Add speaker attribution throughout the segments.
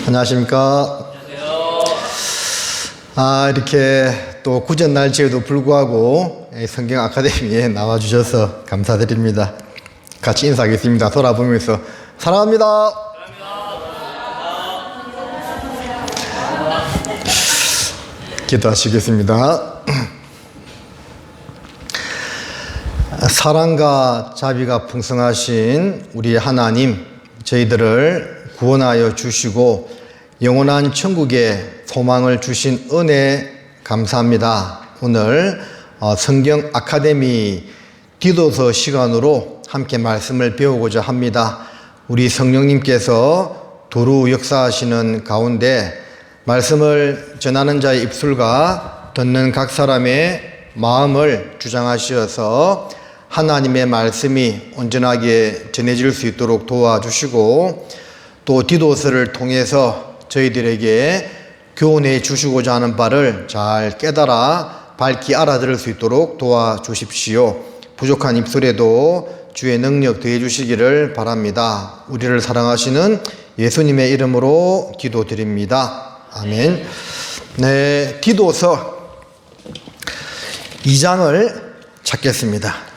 Speaker 1: 안녕하십니까. 이렇게 또 구전 날짜에도 불구하고 성경 아카데미에 나와주셔서 감사드립니다. 같이 인사하겠습니다. 돌아보면서 사랑합니다. 기도하시겠습니다. 사랑과 자비가 풍성하신 우리 하나님, 저희들을 구원하여 주시고 영원한 천국의 소망을 주신 은혜 감사합니다. 오늘 성경 아카데미 디도서 시간으로 함께 말씀을 배우고자 합니다. 우리 성령님께서 두루 역사하시는 가운데 말씀을 전하는 자의 입술과 듣는 각 사람의 마음을 주장하시어서 하나님의 말씀이 온전하게 전해질 수 있도록 도와주시고 또 디도서를 통해서 저희들에게 교훈해 주시고자 하는 바를 잘 깨달아 밝히 알아들을 수 있도록 도와주십시오. 부족한 입술에도 주의 능력 더해 주시기를 바랍니다. 우리를 사랑하시는 예수님의 이름으로 기도드립니다. 아멘. 네, 디도서 2장을 찾겠습니다.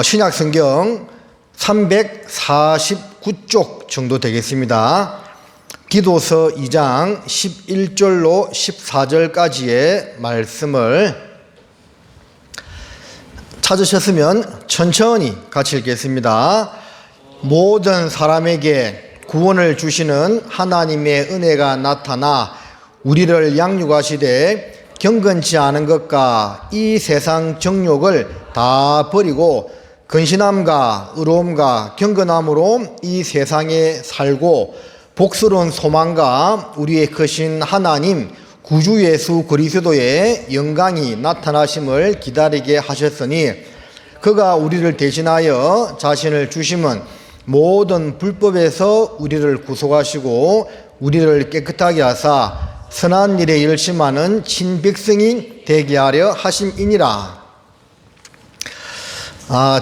Speaker 1: 신약 성경 349쪽 정도 되겠습니다. 디도서 2장 11절로 14절까지의 말씀을 찾으셨으면 천천히 같이 읽겠습니다. 모든 사람에게 구원을 주시는 하나님의 은혜가 나타나 우리를 양육하시되 경건치 않은 것과 이 세상 정욕을 다 버리고 근신함과 의로움과 경건함으로 이 세상에 살고 복스러운 소망과 우리의 크신 하나님 구주 예수 그리스도의 영광이 나타나심을 기다리게 하셨으니 그가 우리를 대신하여 자신을 주심은 모든 불법에서 우리를 구속하시고 우리를 깨끗하게 하사 선한 일에 열심하는 친백성이 되게 하려 하심이니라.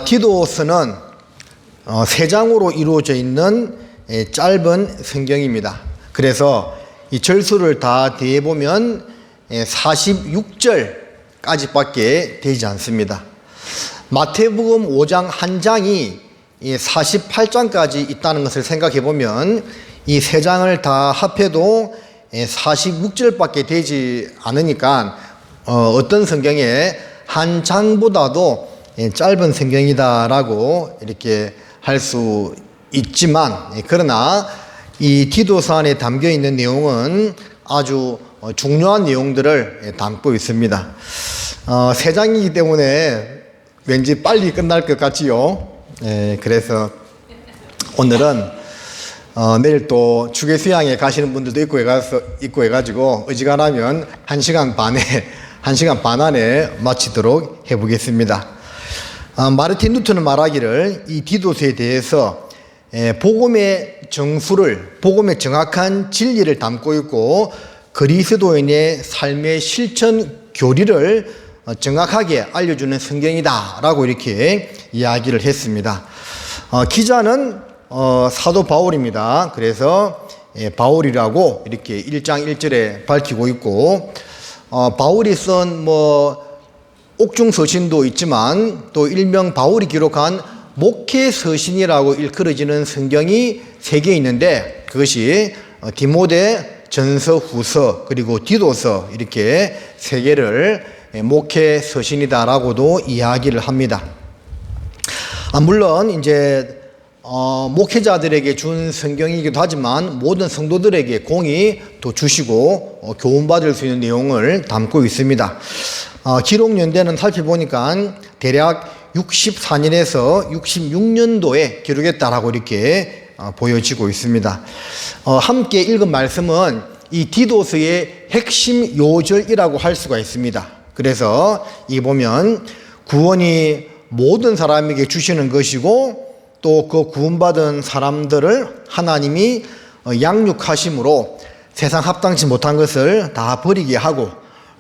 Speaker 1: 디도서는 3장으로 이루어져 있는 짧은 성경입니다. 그래서 이 절수를 다 대보면 46절까지밖에 되지 않습니다. 마태복음 5장 한 장이 48장까지 있다는 것을 생각해 보면 이 3장을 다 합해도 46절밖에 되지 않으니까 어떤 성경에 한 장보다도 짧은 성경이다라고 이렇게 할 수 있지만, 그러나 이 디도서 안에 담겨 있는 내용은 아주 중요한 내용들을 담고 있습니다. 3장이기 때문에 왠지 빨리 끝날 것 같지요. 그래서 오늘은 내일 또 주계수양에 가시는 분들도 있고 해가지고 어지간하면 1시간 반 안에 마치도록 해보겠습니다. 마르틴 루터는 말하기를 이 디도서에 대해서 복음의 정수를, 복음의 정확한 진리를 담고 있고 그리스도인의 삶의 실천 교리를 정확하게 알려주는 성경이다 라고 이렇게 이야기를 했습니다. 기자는 사도 바울입니다. 그래서 바울이라고 이렇게 1장 1절에 밝히고 있고 바울이 쓴 옥중 서신도 있지만 또 일명 바울이 기록한 목회 서신이라고 일컬어지는 성경이 3개 있는데 그것이 디모데, 전서, 후서 그리고 디도서 이렇게 3개를 목회 서신이다라고도 이야기를 합니다. 물론 이제 목회자들에게 준 성경이기도 하지만 모든 성도들에게 공히 또 주시고 교훈받을 수 있는 내용을 담고 있습니다. 기록 연대는 살펴보니까 대략 64년에서 66년도에 기록했다라고 이렇게 보여지고 있습니다. 함께 읽은 말씀은 이 디도서의 핵심 요절이라고 할 수가 있습니다. 그래서 이 보면 구원이 모든 사람에게 주시는 것이고 또 그 구원받은 사람들을 하나님이 양육하심으로 세상 합당치 못한 것을 다 버리게 하고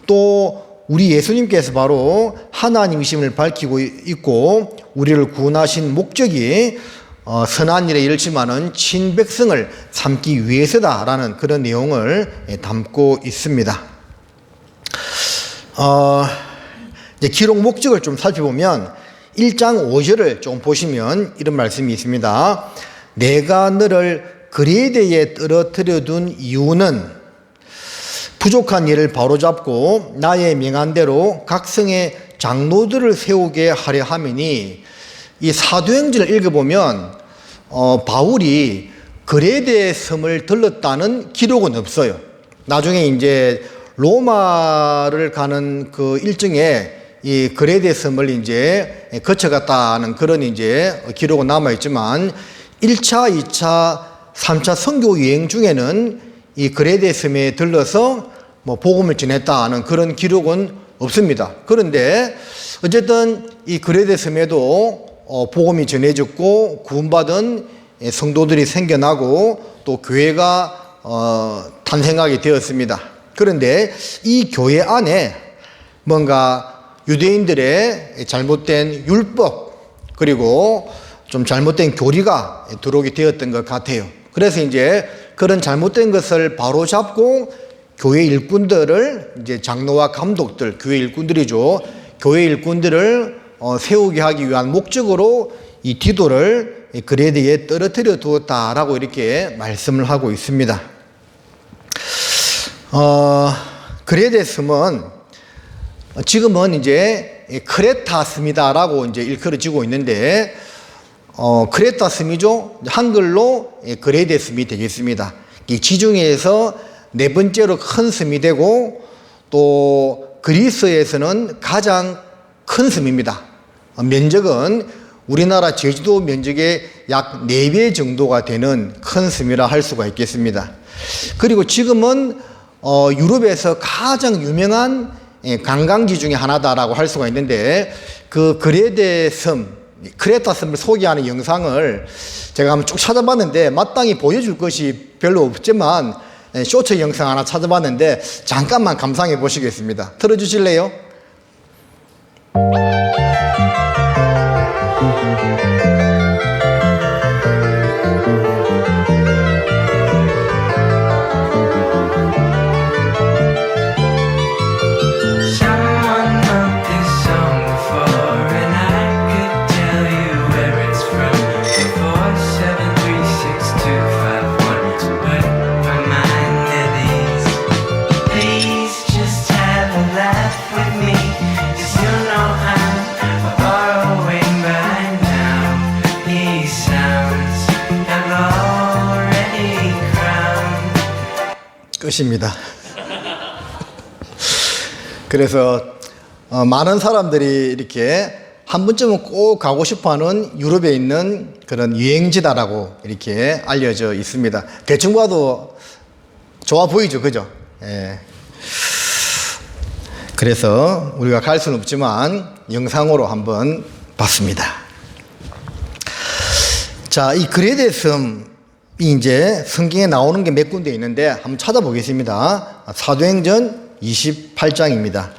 Speaker 1: 또 우리 예수님께서 바로 하나님이심을 밝히고 있고 우리를 구원하신 목적이 선한 일에 이르지만은 친백성을 삼기 위해서다라는 그런 내용을 담고 있습니다. 이제 기록 목적을 좀 살펴보면 1장 5절을 좀 보시면 이런 말씀이 있습니다. 내가 너를 그레데에 떨어뜨려 둔 이유는 부족한 일을 바로잡고 나의 명한대로 각 성의 장로들을 세우게 하려 함이니, 이 사도행전을 읽어보면 바울이 그레데 섬을 들렀다는 기록은 없어요. 나중에 이제 로마를 가는 그 일정에 이 그레데 섬을 이제 거쳐갔다는 그런 이제 기록은 남아있지만 1차, 2차, 3차 선교 여행 중에는 이 그레데 섬에 들러서 뭐 복음을 전했다는 그런 기록은 없습니다. 그런데 어쨌든 이 그레데 섬에도 복음이 전해졌고 구원받은 성도들이 생겨나고 또 교회가 탄생하게 되었습니다. 그런데 이 교회 안에 뭔가 유대인들의 잘못된 율법 그리고 좀 잘못된 교리가 들어오게 되었던 것 같아요. 그래서 이제 그런 잘못된 것을 바로잡고 교회 일꾼들을 이제 장로와 감독들, 교회 일꾼들이죠. 교회 일꾼들을 세우게 하기 위한 목적으로 이 디도를 그레데에 떨어뜨려 두었다라고 이렇게 말씀을 하고 있습니다. 그레데 섬은 지금은 이제 크레타 섬이다라고 이제 일컬어지고 있는데, 크레타 섬이죠. 한글로 그레데 섬이 되겠습니다. 이 지중해에서 네 번째로 큰 섬이 되고 또 그리스에서는 가장 큰 섬입니다. 면적은 우리나라 제주도 면적의 약 4배 정도가 되는 큰 섬이라 할 수가 있겠습니다. 그리고 지금은 유럽에서 가장 유명한 관광지 중에 하나다라고 할 수가 있는데, 그 그레데 섬, 크레타 섬을 소개하는 영상을 제가 한번 쭉 찾아봤는데 마땅히 보여줄 것이 별로 없지만 쇼트 영상 하나 찾아봤는데 잠깐만 감상해 보시겠습니다. 틀어주실래요? 끝입니다. 그래서 많은 사람들이 이렇게 한 번쯤은 꼭 가고 싶어하는 유럽에 있는 그런 여행지다라고 이렇게 알려져 있습니다. 대충 봐도 좋아 보이죠, 그죠? 예. 그래서 우리가 갈 수는 없지만 영상으로 한번 봤습니다. 자, 이 그레데 섬 이제 성경에 나오는 게 몇 군데 있는데 한번 찾아보겠습니다. 사도행전 28장입니다.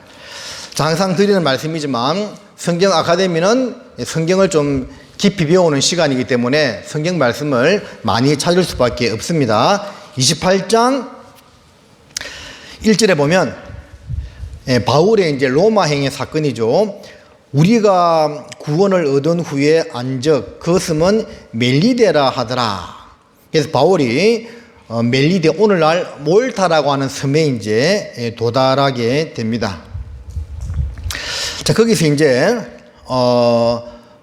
Speaker 1: 자, 항상 드리는 말씀이지만 성경 아카데미는 성경을 좀 깊이 배우는 시간이기 때문에 성경 말씀을 많이 찾을 수밖에 없습니다. 28장 1절에 보면 바울의 이제 로마행의 사건이죠. 우리가 구원을 얻은 후에 안적 그 섬은 멜리데라 하더라. 그래서 바울이 멜리데, 오늘날 몰타라고 하는 섬에 이제 도달하게 됩니다. 자, 거기서 이제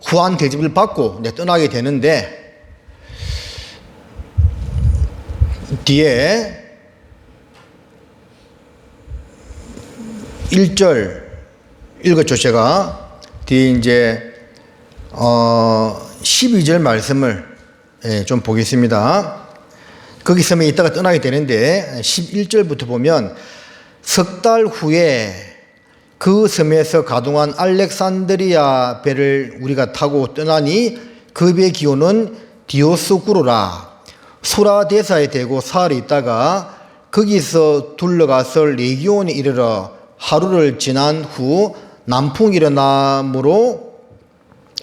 Speaker 1: 후한 대접을 받고 이제 떠나게 되는데, 뒤에 1절 읽었죠, 제가. 뒤에 이제 12절 말씀을 좀 보겠습니다. 거기 섬에 있다가 떠나게 되는데 11절부터 보면, 석 달 후에 그 섬에서 가동한 알렉산드리아 배를 우리가 타고 떠나니 그 배 기호는 디오스구로라. 수라대사에 대고 사흘 있다가 거기서 둘러가서 레기온에 이르러 하루를 지난 후 남풍이 일어나므로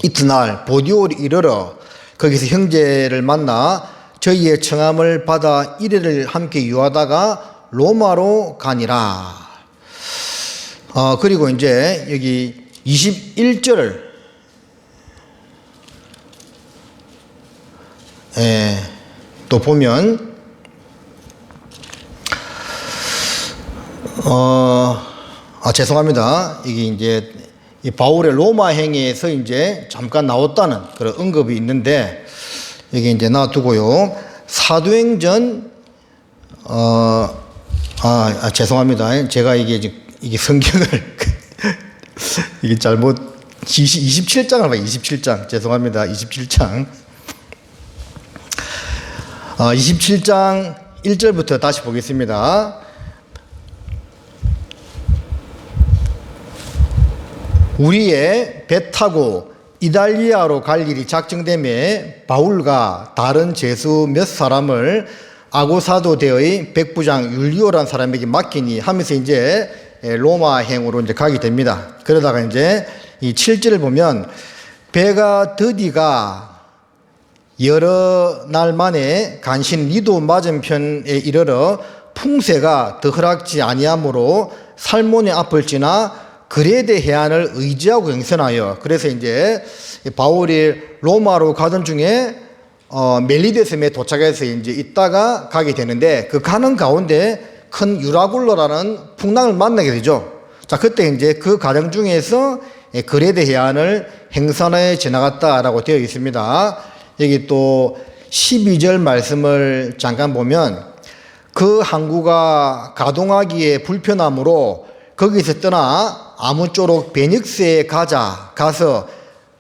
Speaker 1: 이튿날 보디올이 이르러 거기서 형제를 만나 저희의 청함을 받아 이래를 함께 유하다가 로마로 가니라. 그리고 이제 여기 21절을 또 보면 죄송합니다. 이게 이제 이 바울의 로마 행에서 이제 잠깐 나왔다는 그런 언급이 있는데 여기 이제 놔두고요. 사도행전 죄송합니다. 제가 이게 성경을 이게 잘못 27장을 봐요. 27장 죄송합니다. 27장 27장 1절부터 다시 보겠습니다. 우리의 배 타고 이달리아로 갈 일이 작정되매 바울과 다른 제수 몇 사람을 아고사도대의 백부장 율리오라는 사람에게 맡기니 하면서 이제 로마행으로 이제 가게 됩니다. 그러다가 이제 이 7절을 보면 배가 드디가 여러 날 만에 간신 리도 맞은편에 이르러 풍세가 더 허락지 아니하므로 살몬의 앞을 지나 그레데 해안을 의지하고 행선하여 그래서 이제 바울이 로마로 가던 중에 멜리데 섬에 도착해서 이제 있다가 가게 되는데 그 가는 가운데 큰 유라굴로라는 풍랑을 만나게 되죠. 자, 그때 이제 그 과정 중에서 그레데 해안을 행선하여 지나갔다라고 되어 있습니다. 여기 또 12절 말씀을 잠깐 보면 그 항구가 가동하기에 불편하므로 거기서 떠나 아무쪼록 베닉스에 가서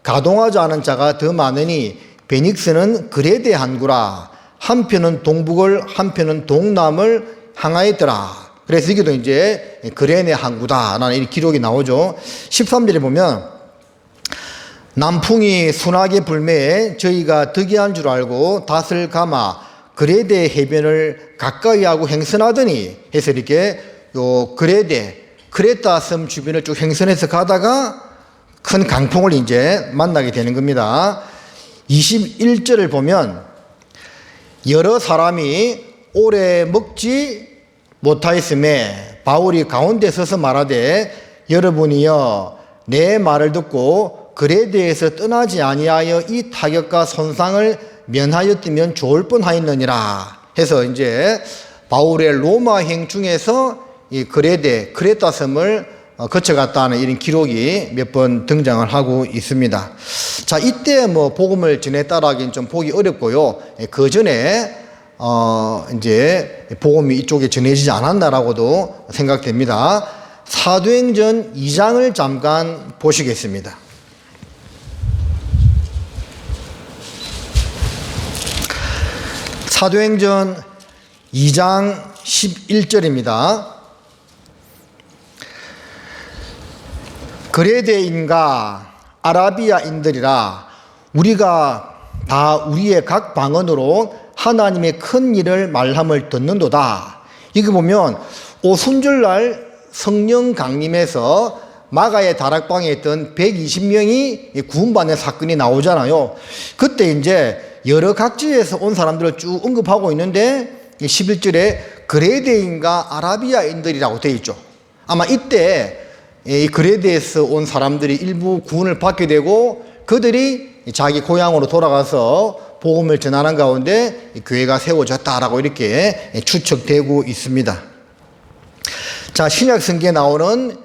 Speaker 1: 가동하지 않은 자가 더 많으니 베닉스는 그레데 항구라 한편은 동북을 한편은 동남을 향하였더라. 그래서 여기도 이제 그레네 항구다라는 이 기록이 나오죠. 13절에 보면 남풍이 순하게 불매에 저희가 득이한 줄 알고 닷을 감아 그레데 해변을 가까이 하고 행선하더니 해서 이렇게 요 크레타 섬 주변을 쭉 행선해서 가다가 큰 강풍을 이제 만나게 되는 겁니다. 21절을 보면 여러 사람이 오래 먹지 못하였음에 바울이 가운데 서서 말하되 여러분이여 내 말을 듣고 그레데에서 떠나지 아니하여 이 타격과 손상을 면하였으면 좋을 뻔하였느니라 해서 이제 바울의 로마행 중에서 이 크레타 섬을 거쳐갔다는 이런 기록이 몇 번 등장을 하고 있습니다. 자, 이때 뭐 복음을 전했다라 하긴 좀 보기 어렵고요. 그 전에 이제 복음이 이쪽에 전해지지 않았나라고도 생각됩니다. 사도행전 2장을 잠깐 보시겠습니다. 사도행전 2장 11절입니다. 그레데인과 아라비아인들이라 우리가 다 우리의 각 방언으로 하나님의 큰 일을 말함을 듣는도다. 이거 보면 오순절날 성령 강림에서 마가의 다락방에 있던 120명이 구원받는 사건이 나오잖아요. 그때 이제 여러 각지에서 온 사람들을 쭉 언급하고 있는데 11절에 그레데인과 아라비아인들이라고 되어 있죠. 아마 이때 이 그레데에서 온 사람들이 일부 구원을 받게 되고 그들이 자기 고향으로 돌아가서 복음을 전하는 가운데 교회가 세워졌다라고 이렇게 추측되고 있습니다. 자, 신약 성경에 나오는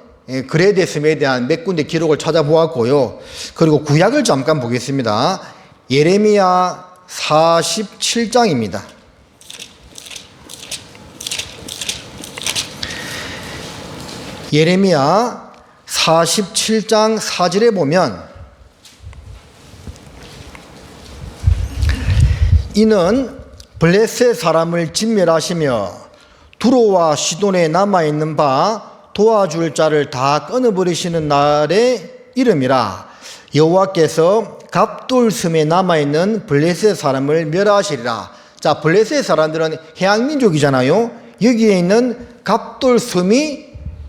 Speaker 1: 그레데 섬에 대한 몇 군데 기록을 찾아보았고요. 그리고 구약을 잠깐 보겠습니다. 예레미야 47장입니다. 예레미야 47장 4절에 보면 이는 블레셋 사람을 진멸하시며 두로와 시돈에 남아있는 바 도와줄 자를 다 끊어버리시는 날의 이름이라. 여호와께서 갑돌섬에 남아있는 블레셋 사람을 멸하시리라. 자, 블레셋 사람들은 해양민족이잖아요. 여기에 있는 갑돌섬이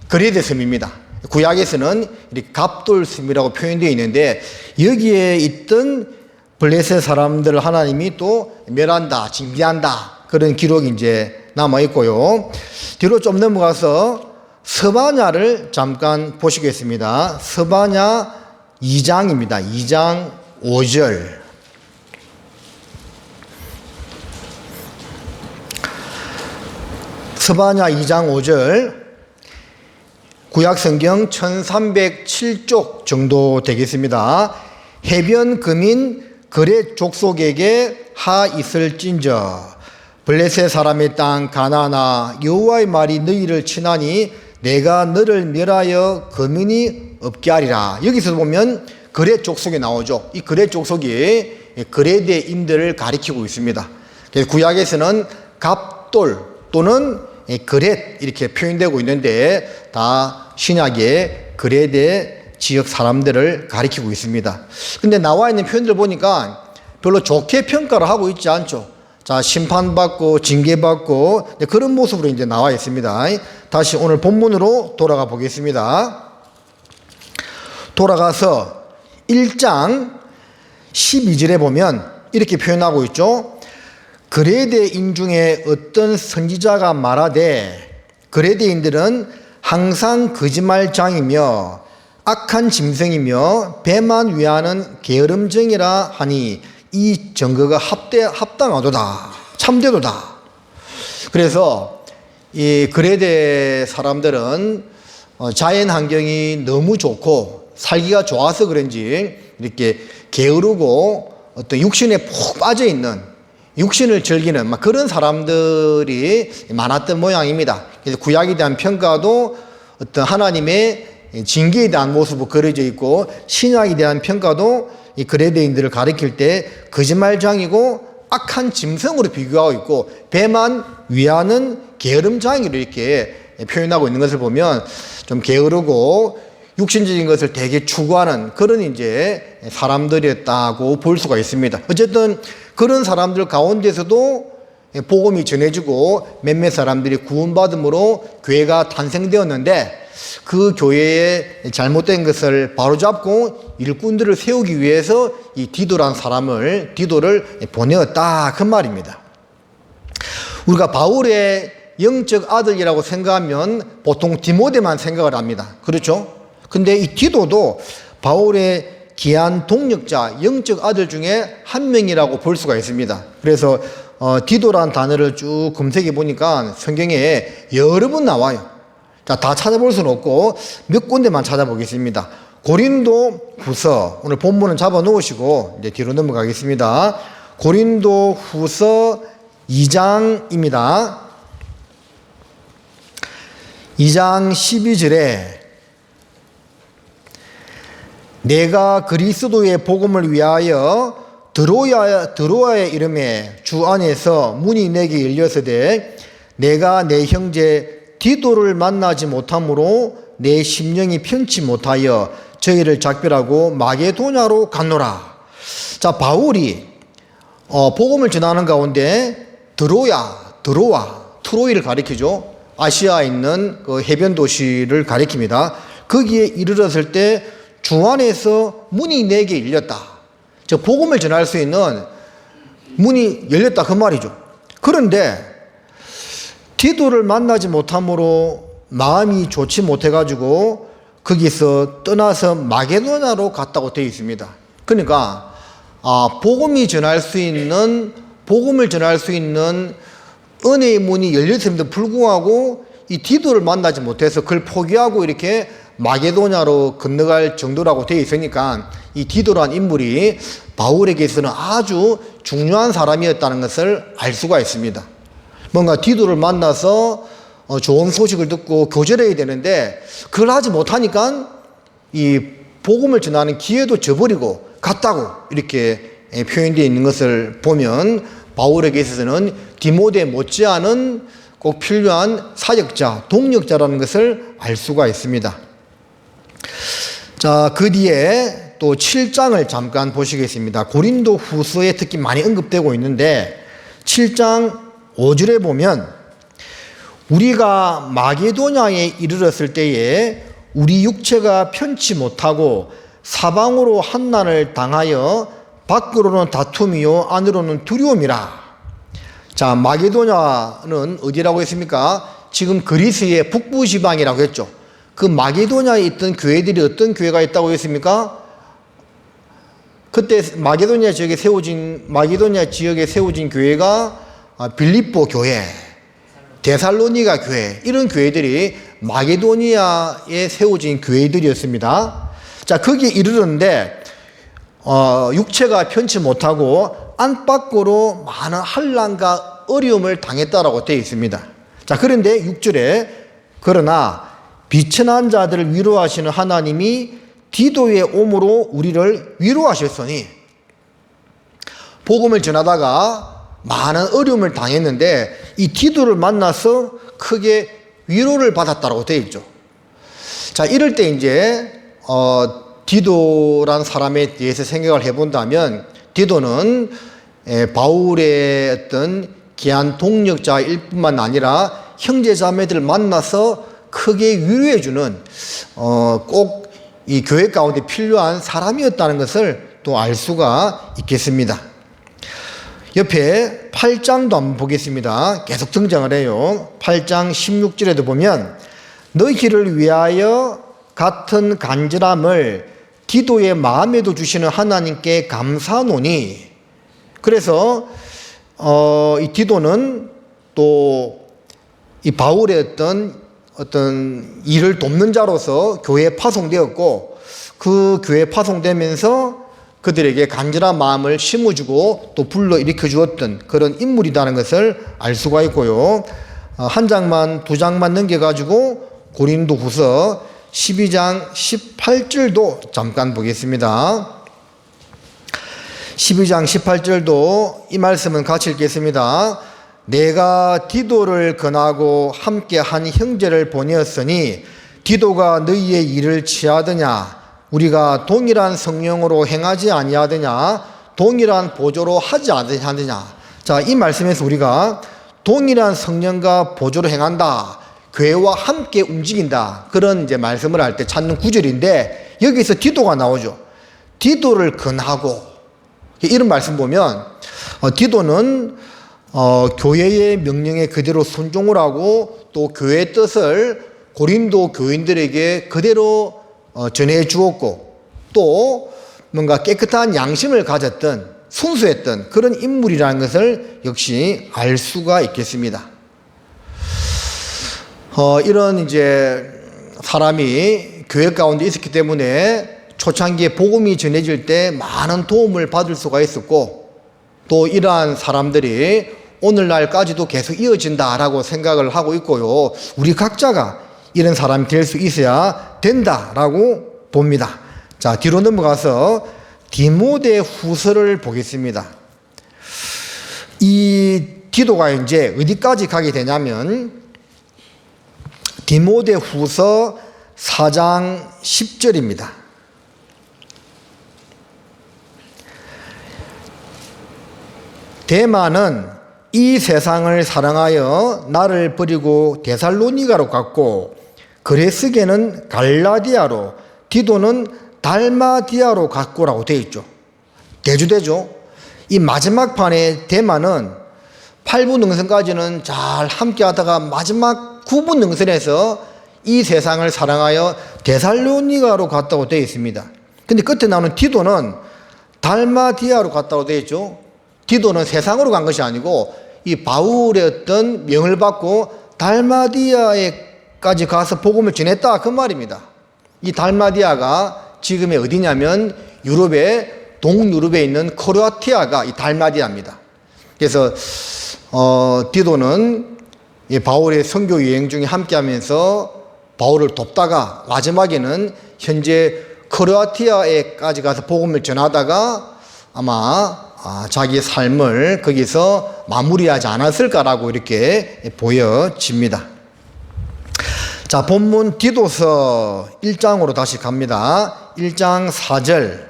Speaker 1: 그레데섬입니다. 구약에서는 이렇게 갑돌섬이라고 표현되어 있는데 여기에 있던 블레셋 사람들을 하나님이 또 멸한다, 징계한다 그런 기록이 이제 남아 있고요. 뒤로 좀 넘어가서 스바냐를 잠깐 보시겠습니다. 스바냐 2장입니다. 2장 5절. 스바냐 2장 5절. 구약성경 1307쪽 정도 되겠습니다. 해변 금인 그렛 족속에게 하 있을진저 블레셋 사람의 땅 가나안아 여호와의 말이 너희를 치나니 내가 너를 멸하여 거민이 없게 하리라. 여기서 보면 그렛 족속이 나오죠. 이 그렛 족속이 그레데인들을 가리키고 있습니다. 그래서 구약에서는 갑돌 또는 그렛 이렇게 표현되고 있는데 다 신약의 그레데 지역 사람들을 가리키고 있습니다. 근데 나와 있는 표현들 보니까 별로 좋게 평가를 하고 있지 않죠. 자, 심판받고 징계받고 그런 모습으로 이제 나와 있습니다. 다시 오늘 본문으로 돌아가 보겠습니다. 돌아가서 1장 12절에 보면 이렇게 표현하고 있죠. 그레데인 중에 어떤 선지자가 말하되 그레데인들은 항상 거짓말장이며 악한 짐승이며 배만 위하는 게으름쟁이라 하니 이 증거가 합당하도다 참되도다. 그래서 이 그레데 사람들은 자연 환경이 너무 좋고 살기가 좋아서 그런지 이렇게 게으르고 어떤 육신에 푹 빠져 있는 육신을 즐기는 막 그런 사람들이 많았던 모양입니다. 그래서 구약에 대한 평가도 어떤 하나님의 징계에 대한 모습으로 그려져 있고 신약에 대한 평가도 이 그레데인들을 가리킬 때 거짓말장이고 악한 짐승으로 비교하고 있고 배만 위하는 게으름장이로 이렇게 표현하고 있는 것을 보면 좀 게으르고 육신적인 것을 되게 추구하는 그런 이제 사람들이었다고 볼 수가 있습니다. 어쨌든 그런 사람들 가운데서도 복음이 전해지고 몇몇 사람들이 구원받음으로 교회가 탄생되었는데 그 교회의 잘못된 것을 바로잡고 일꾼들을 세우기 위해서 이 디도를 보내었다 그 말입니다. 우리가 바울의 영적 아들이라고 생각하면 보통 디모데만 생각을 합니다. 그렇죠? 근데 이 디도도 바울의 귀한 동력자, 영적 아들 중에 한 명이라고 볼 수가 있습니다. 그래서 디도라는 단어를 쭉 검색해 보니까 성경에 여러 번 나와요. 자, 다 찾아볼 수는 없고 몇 군데만 찾아보겠습니다. 고린도 후서, 오늘 본문은 잡아 놓으시고 이제 뒤로 넘어가겠습니다. 고린도 후서 2장입니다. 2장 12절에 내가 그리스도의 복음을 위하여 드로아의 이름에 주 안에서 문이 내게 열렸으되 내가 내 형제 디도를 만나지 못함으로 내 심령이 편치 못하여 저희를 작별하고 마게도냐로 갔노라. 자, 바울이 복음을 전하는 가운데 트로이를 가리키죠. 아시아에 있는 그 해변 도시를 가리킵니다. 거기에 이르렀을 때 주 안에서 문이 내게 열렸다. 즉 복음을 전할 수 있는 문이 열렸다 그 말이죠. 그런데 디도를 만나지 못함으로 마음이 좋지 못해가지고 거기서 떠나서 마게도냐로 갔다고 되어 있습니다. 그러니까 복음을 전할 수 있는 은혜의 문이 열렸음에도 불구하고 이 디도를 만나지 못해서 그걸 포기하고 이렇게 마게도냐로 건너갈 정도라고 되어 있으니까 이 디도라는 인물이 바울에게서는 아주 중요한 사람이었다는 것을 알 수가 있습니다. 뭔가 디도를 만나서 좋은 소식을 듣고 교제해야 되는데 그걸 하지 못하니까 이 복음을 전하는 기회도 저버리고 갔다고 이렇게 표현되어 있는 것을 보면 바울에게 있어서는 디모데 못지않은 꼭 필요한 사역자, 동력자라는 것을 알 수가 있습니다. 자, 그 뒤에 또 7장을 잠깐 보시겠습니다. 고린도 후서에 특히 많이 언급되고 있는데 7장 5절에 보면 우리가 마게도냐에 이르렀을 때에 우리 육체가 편치 못하고 사방으로 환난을 당하여 밖으로는 다툼이요 안으로는 두려움이라. 자, 마게도냐는 어디라고 했습니까? 지금 그리스의 북부 지방이라고 했죠. 그 마게도냐에 있던 교회들이 어떤 교회가 있다고 했습니까? 그때 마게도냐 지역에 세워진 교회가 빌립보 교회, 데살로니가 교회, 이런 교회들이 마게도니아에 세워진 교회들이었습니다. 자, 거기에 이르렀는데 육체가 편치 못하고 안팎으로 많은 환난과 어려움을 당했다라고 되어 있습니다. 자, 그런데 6절에 그러나 비천한 자들을 위로하시는 하나님이 디도의 오므로 우리를 위로하셨으니, 복음을 전하다가 많은 어려움을 당했는데 이 디도를 만나서 크게 위로를 받았다고 되어 있죠. 자, 이럴 때 이제 디도란 사람에 대해서 생각을 해본다면, 디도는 바울의 어떤 귀한 동력자일 뿐만 아니라 형제 자매들을 만나서 크게 위로해주는 꼭 이 교회 가운데 필요한 사람이었다는 것을 또 알 수가 있겠습니다. 옆에 8장도 한번 보겠습니다. 계속 등장을 해요. 8장 16절에도 보면 너희를 위하여 같은 간절함을 디도의 마음에도 주시는 하나님께 감사하노니. 그래서 이 디도는 또 이 바울의 어떤 일을 돕는 자로서 교회에 파송되었고, 그 교회에 파송되면서 그들에게 간절한 마음을 심어주고 또 불러일으켜 주었던 그런 인물이라는 것을 알 수가 있고요. 한 장만, 두 장만 넘겨가지고 고린도후서 12장 18절도 잠깐 보겠습니다. 12장 18절도 이 말씀은 같이 읽겠습니다. 내가 디도를 권하고 함께 한 형제를 보내었으니 디도가 너희의 일을 취하더냐? 우리가 동일한 성령으로 행하지 아니하더냐? 동일한 보조로 하지 아니하더냐? 자, 이 말씀에서 우리가 동일한 성령과 보조로 행한다, 교회와 함께 움직인다, 그런 이제 말씀을 할 때 찾는 구절인데, 여기서 디도가 나오죠. 디도를 권하고, 이런 말씀 보면 디도는 교회의 명령에 그대로 순종을 하고 또 교회의 뜻을 고린도 교인들에게 그대로 전해 주었고, 또 뭔가 깨끗한 양심을 가졌던, 순수했던 그런 인물이라는 것을 역시 알 수가 있겠습니다. 이런 이제 사람이 교회 가운데 있었기 때문에 초창기에 복음이 전해질 때 많은 도움을 받을 수가 있었고, 또 이러한 사람들이 오늘날까지도 계속 이어진다라고 생각을 하고 있고요. 우리 각자가 이런 사람이 될 수 있어야 된다라고 봅니다. 자, 뒤로 넘어가서 디모데 후서를 보겠습니다. 이 디도가 이제 어디까지 가게 되냐면 디모데 후서 4장 10절입니다. 데마는 이 세상을 사랑하여 나를 버리고 데살로니가로 갔고, 그레스게는 갈라디아로, 디도는 달마디아로 갔고라고 되어 있죠. 대주되죠. 이 마지막 판에 데마는 8부 능선까지는 잘 함께 하다가 마지막 9부 능선에서 이 세상을 사랑하여 데살로니가로 갔다고 되어 있습니다. 근데 끝에 나오는 디도는 달마디아로 갔다고 되어 있죠. 디도는 세상으로 간 것이 아니고 이 바울의 어떤 명을 받고 달마디아에까지 가서 복음을 전했다, 그 말입니다. 이 달마디아가 지금의 어디냐면 유럽의 동유럽에 있는 크로아티아가 이 달마디아입니다. 그래서 디도는 이 바울의 선교 여행 중에 함께하면서 바울을 돕다가 마지막에는 현재 크로아티아에까지 가서 복음을 전하다가 아마 자기의 삶을 거기서 마무리하지 않았을까라고 이렇게 보여집니다. 자, 본문 디도서 1장으로 다시 갑니다. 1장 4절.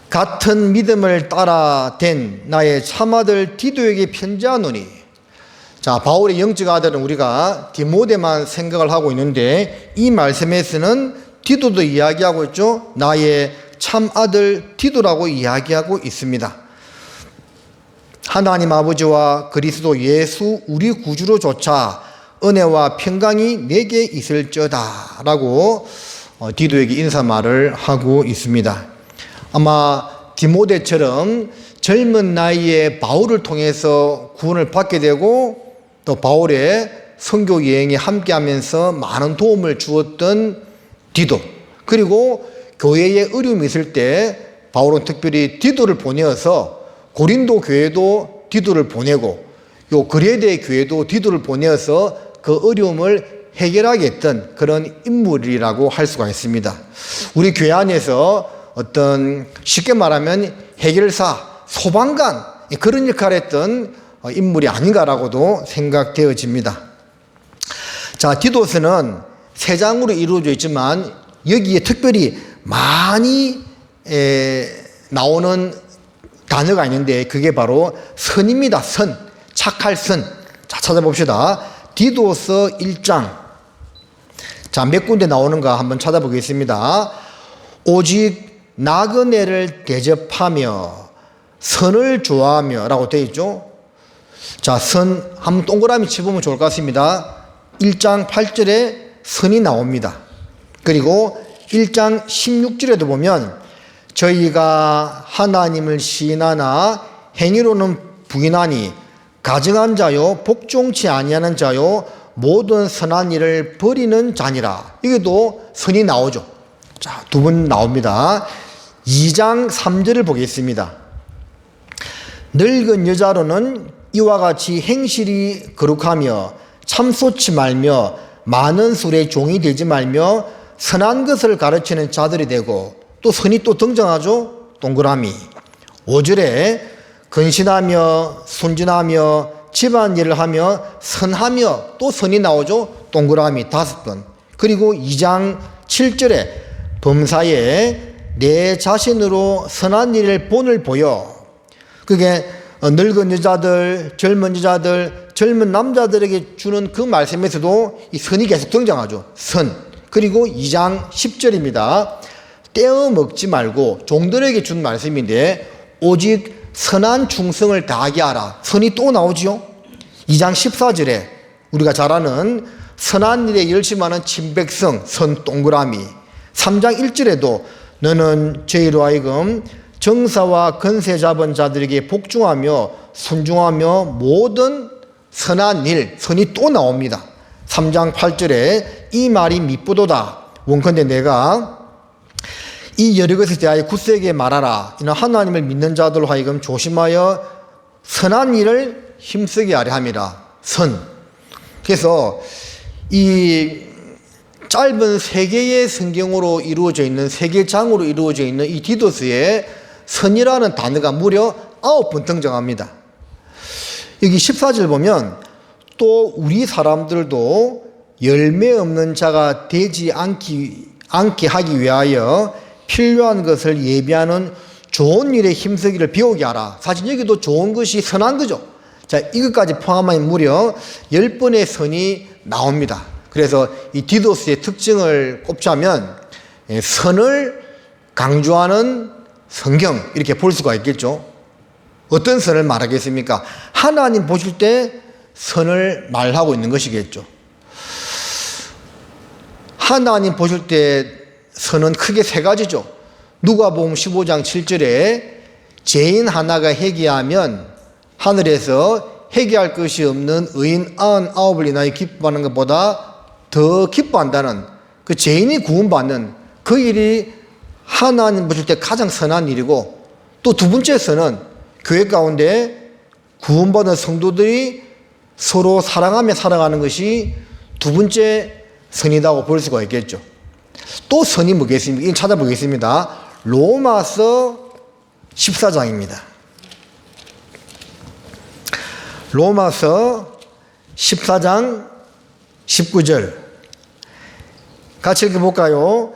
Speaker 1: 같은 믿음을 따라 된 나의 참아들 디도에게 편지하노니. 자, 바울의 영적 아들은 우리가 디모데만 생각을 하고 있는데 이 말씀에서는 디도도 이야기하고 있죠. 나의 참 아들 디도라고 이야기하고 있습니다. 하나님 아버지와 그리스도 예수 우리 구주로조차 은혜와 평강이 내게 있을저다 라고 디도에게 인사말을 하고 있습니다. 아마 디모데처럼 젊은 나이에 바울을 통해서 구원을 받게 되고 또 바울의 선교 여행에 함께하면서 많은 도움을 주었던 디도, 그리고 교회에 어려움이 있을 때 바울은 특별히 디도를 보내어서 고린도 교회도 디도를 보내고 요 그레데 교회도 디도를 보내어서 그 어려움을 해결하게 했던 그런 인물이라고 할 수가 있습니다. 우리 교회 안에서 어떤 쉽게 말하면 해결사, 소방관 그런 역할을 했던 인물이 아닌가라고도 생각되어집니다. 자, 디도서는 3장으로 이루어져 있지만 여기에 특별히 많이 나오는 단어가 있는데 그게 바로 선입니다. 선, 착할 선. 자, 찾아봅시다. 디도서 1장. 자, 몇 군데 나오는가 한번 찾아보겠습니다. 오직 나그네를 대접하며 선을 좋아하며 라고 되어 있죠. 자, 선 한번 동그라미 쳐보면 좋을 것 같습니다. 1장 8절에 선이 나옵니다. 그리고 1장 16절에도 보면 저희가 하나님을 시인하나 행위로는 부인하니 가증한 자요 복종치 아니하는 자요 모든 선한 일을 버리는 자니라. 이게도 선이 나오죠. 자, 2번 나옵니다. 2장 3절을 보겠습니다. 늙은 여자로는 이와 같이 행실이 거룩하며 참소치 말며 많은 술의 종이 되지 말며 선한 것을 가르치는 자들이 되고 또 선이 또 등장하죠. 동그라미. 5절에 근신하며 순진하며 집안일을 하며 선하며 또 선이 나오죠. 동그라미 5번. 그리고 2장 7절에 범사에 내 자신으로 선한 일을 본을 보여. 그게 늙은 여자들, 젊은 여자들, 젊은 남자들에게 주는 그 말씀에서도 이 선이 계속 등장하죠. 선. 그리고 2장 10절입니다. 떼어 먹지 말고 종들에게 준 말씀인데 오직 선한 충성을 다하게 하라. 선이 또 나오지요. 2장 14절에 우리가 잘 아는 선한 일에 열심하는 친백성, 선 동그라미. 3장 1절에도 너는 저희로 하여금 정사와 건세 잡은 자들에게 복종하며 순종하며 모든 선한 일, 선이 또 나옵니다. 3장 8절에 이 말이 미쁘도다. 원컨대 내가 이 여러 것에 대하여 굳세게 말하라. 이는 하나님을 믿는 자들로 하여금 조심하여 선한 일을 힘쓰게 하려 함이라. 선. 그래서 이 짧은 3개의 성경으로 이루어져 있는 3개 장으로 이루어져 있는 이 디도서에 선이라는 단어가 무려 9번 등장합니다. 여기 14절 보면 또 우리 사람들도 열매 없는 자가 되지 않게 하기 위하여 필요한 것을 예비하는 좋은 일에 힘쓰기를 배우게 하라. 사실 여기도 좋은 것이 선한 거죠. 자, 이것까지 포함하면 무려 10번의 선이 나옵니다. 그래서 이 디도스의 특징을 꼽자면 선을 강조하는 성경 이렇게 볼 수가 있겠죠. 어떤 선을 말하겠습니까? 하나님 보실 때 선을 말하고 있는 것이겠죠. 하나님 보실 때 선은 크게 3가지죠. 누가복음 15장 7절에 죄인 하나가 회개하면 하늘에서 회개할 것이 없는 의인 99을 인하여 기뻐하는 것보다 더 기뻐한다는 그 죄인이 구원받는 그 일이 하나님 보실 때 가장 선한 일이고, 또 2번째 선은 교회 가운데 구원받은 성도들이 서로 사랑하며 살아가는 것이 2번째 선이라고 볼 수가 있겠죠. 또 선이 뭐겠습니까? 이건 찾아보겠습니다. 로마서 14장입니다. 로마서 14장 19절 같이 읽어볼까요?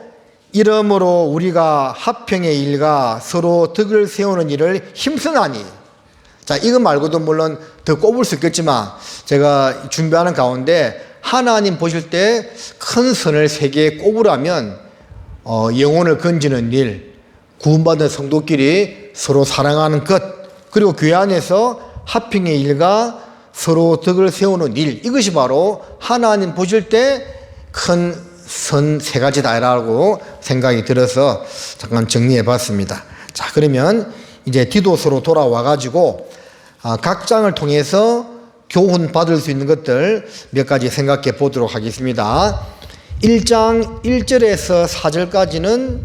Speaker 1: 이러므로 우리가 화평의 일과 서로 덕을 세우는 일을 힘쓰나니. 자, 이거 말고도 물론 더 꼽을 수 있겠지만 제가 준비하는 가운데 하나님 보실 때 큰 선을 3개 꼽으라면 영혼을 건지는 일, 구원받은 성도끼리 서로 사랑하는 것, 그리고 교회 안에서 화평의 일과 서로 덕을 세우는 일, 이것이 바로 하나님 보실 때 큰 선 3가지다라고 생각이 들어서 잠깐 정리해 봤습니다. 자, 그러면 이제 디도서로 돌아와 가지고 각 장을 통해서 교훈 받을 수 있는 것들 몇 가지 생각해 보도록 하겠습니다. 1장 1절에서 4절까지는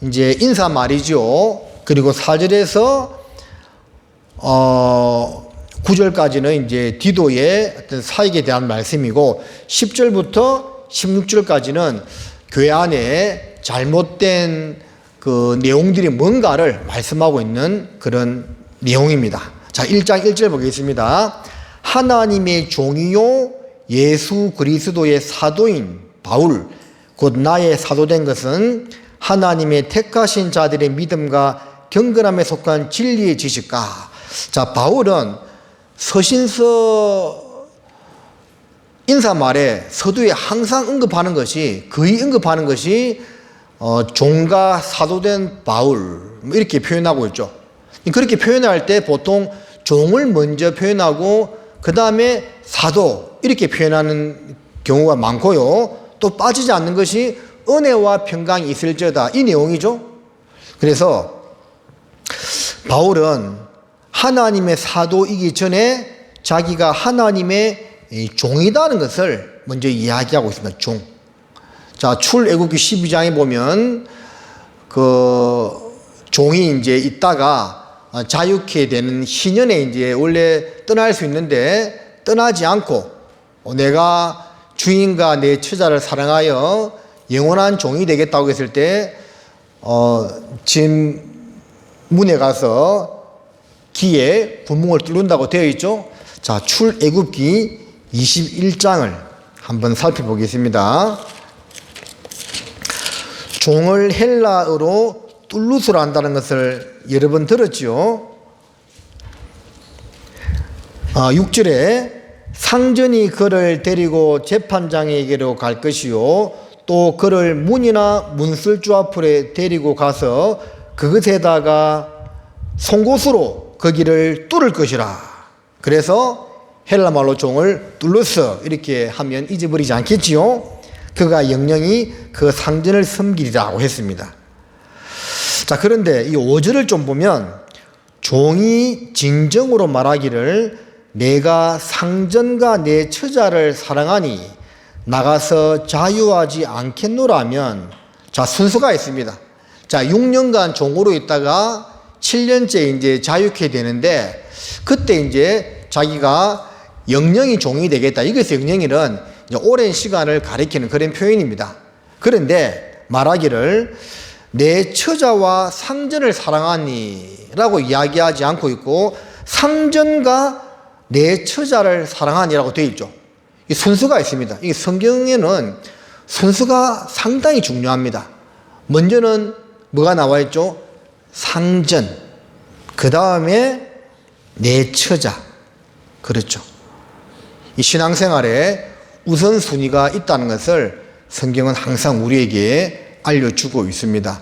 Speaker 1: 이제 인사말이죠. 그리고 4절에서 9절까지는 이제 디도의 어떤 사역에 대한 말씀이고 10절부터 16절까지는 교회 안에 잘못된 그 내용들이 뭔가를 말씀하고 있는 그런 내용입니다. 자, 1장 1절 보겠습니다. 하나님의 종이요 예수 그리스도의 사도인 바울 곧 나의 사도된 것은 하나님의 택하신 자들의 믿음과 경건함에 속한 진리의 지식과. 자, 바울은 서신서 인사말에 서두에 항상 언급하는 것이 거의 언급하는 것이 종과 사도된 바울 이렇게 표현하고 있죠. 그렇게 표현할 때 보통 종을 먼저 표현하고 그 다음에 사도 이렇게 표현하는 경우가 많고요. 또 빠지지 않는 것이 은혜와 평강이 있을지어다 이 내용이죠. 그래서 바울은 하나님의 사도이기 전에 자기가 하나님의 종이다는 것을 먼저 이야기하고 있습니다. 종. 자, 출애굽기 12장에 보면 그 종이 이제 있다가 자유케 되는 희년에 이제 원래 떠날 수 있는데 떠나지 않고 내가 주인과 내 처자를 사랑하여 영원한 종이 되겠다고 했을 때 집 문에 가서 기에 구멍을 뚫는다고 되어 있죠. 자, 출애굽기 21장을 한번 살펴보겠습니다. 종을 헬라어로 뚫루스로 한다는 것을 여러 번 들었죠. 6절에 상전이 그를 데리고 재판장에게로 갈 것이요 또 그를 문이나 문설주 앞으로 데리고 가서 그것에다가 송곳으로 거기를 뚫을 것이라. 그래서 헬라말로 종을 뚫루스 이렇게 하면 잊어버리지 않겠지요. 그가 영영이 그 상전을 섬기리라고 했습니다. 자, 그런데 이 5절을 좀 보면 종이 진정으로 말하기를 내가 상전과 내 처자를 사랑하니 나가서 자유하지 않겠노라 하면, 자, 순서가 있습니다. 자, 6년간 종으로 있다가 7년째 이제 자유케 되는데 그때 이제 자기가 영영이 종이 되겠다. 이것의 영영이는 오랜 시간을 가리키는 그런 표현입니다. 그런데 말하기를 내 처자와 상전을 사랑하니 라고 이야기하지 않고 있고 상전과 내 처자를 사랑하니라고 되어 있죠. 이 순서가 있습니다. 이 성경에는 순서가 상당히 중요합니다. 먼저는 뭐가 나와 있죠? 상전, 그 다음에 내 처자. 그렇죠. 이 신앙생활에 우선순위가 있다는 것을 성경은 항상 우리에게 알려주고 있습니다.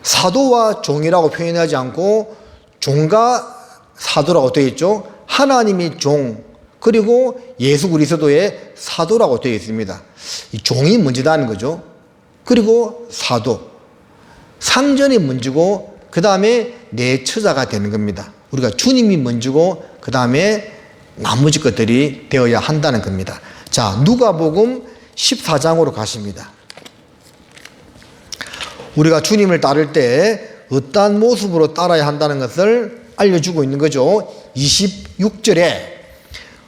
Speaker 1: 사도와 종이라고 표현하지 않고 종과 사도라고 되어 있죠. 하나님의 종 그리고 예수 그리스도의 사도라고 되어 있습니다. 이 종이 먼저다는 거죠. 그리고 사도, 상전이 먼저고 그 다음에 내 처자가 되는 겁니다. 우리가 주님이 먼저고 그 다음에 나머지 것들이 되어야 한다는 겁니다. 자, 누가복음 14장으로 가십니다. 우리가 주님을 따를 때 어떠한 모습으로 따라야 한다는 것을 알려주고 있는 거죠. 26절에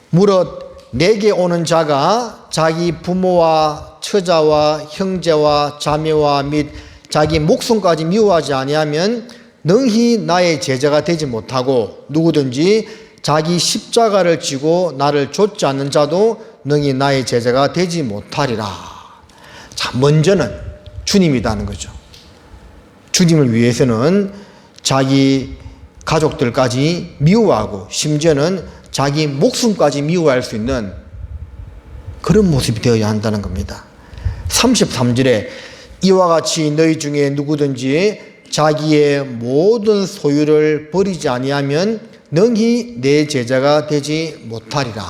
Speaker 1: 무릇 내게 오는 자가 자기 부모와 처자와 형제와 자매와 및 자기 목숨까지 미워하지 아니하면 능히 나의 제자가 되지 못하고 누구든지 자기 십자가를 지고 나를 좇지 않는 자도 능히 나의 제자가 되지 못하리라. 자, 먼저는 주님이라는 거죠. 주님을 위해서는 자기 가족들까지 미워하고 심지어는 자기 목숨까지 미워할 수 있는 그런 모습이 되어야 한다는 겁니다. 33절에 이와 같이 너희 중에 누구든지 자기의 모든 소유를 버리지 아니하면 능히 내 제자가 되지 못하리라.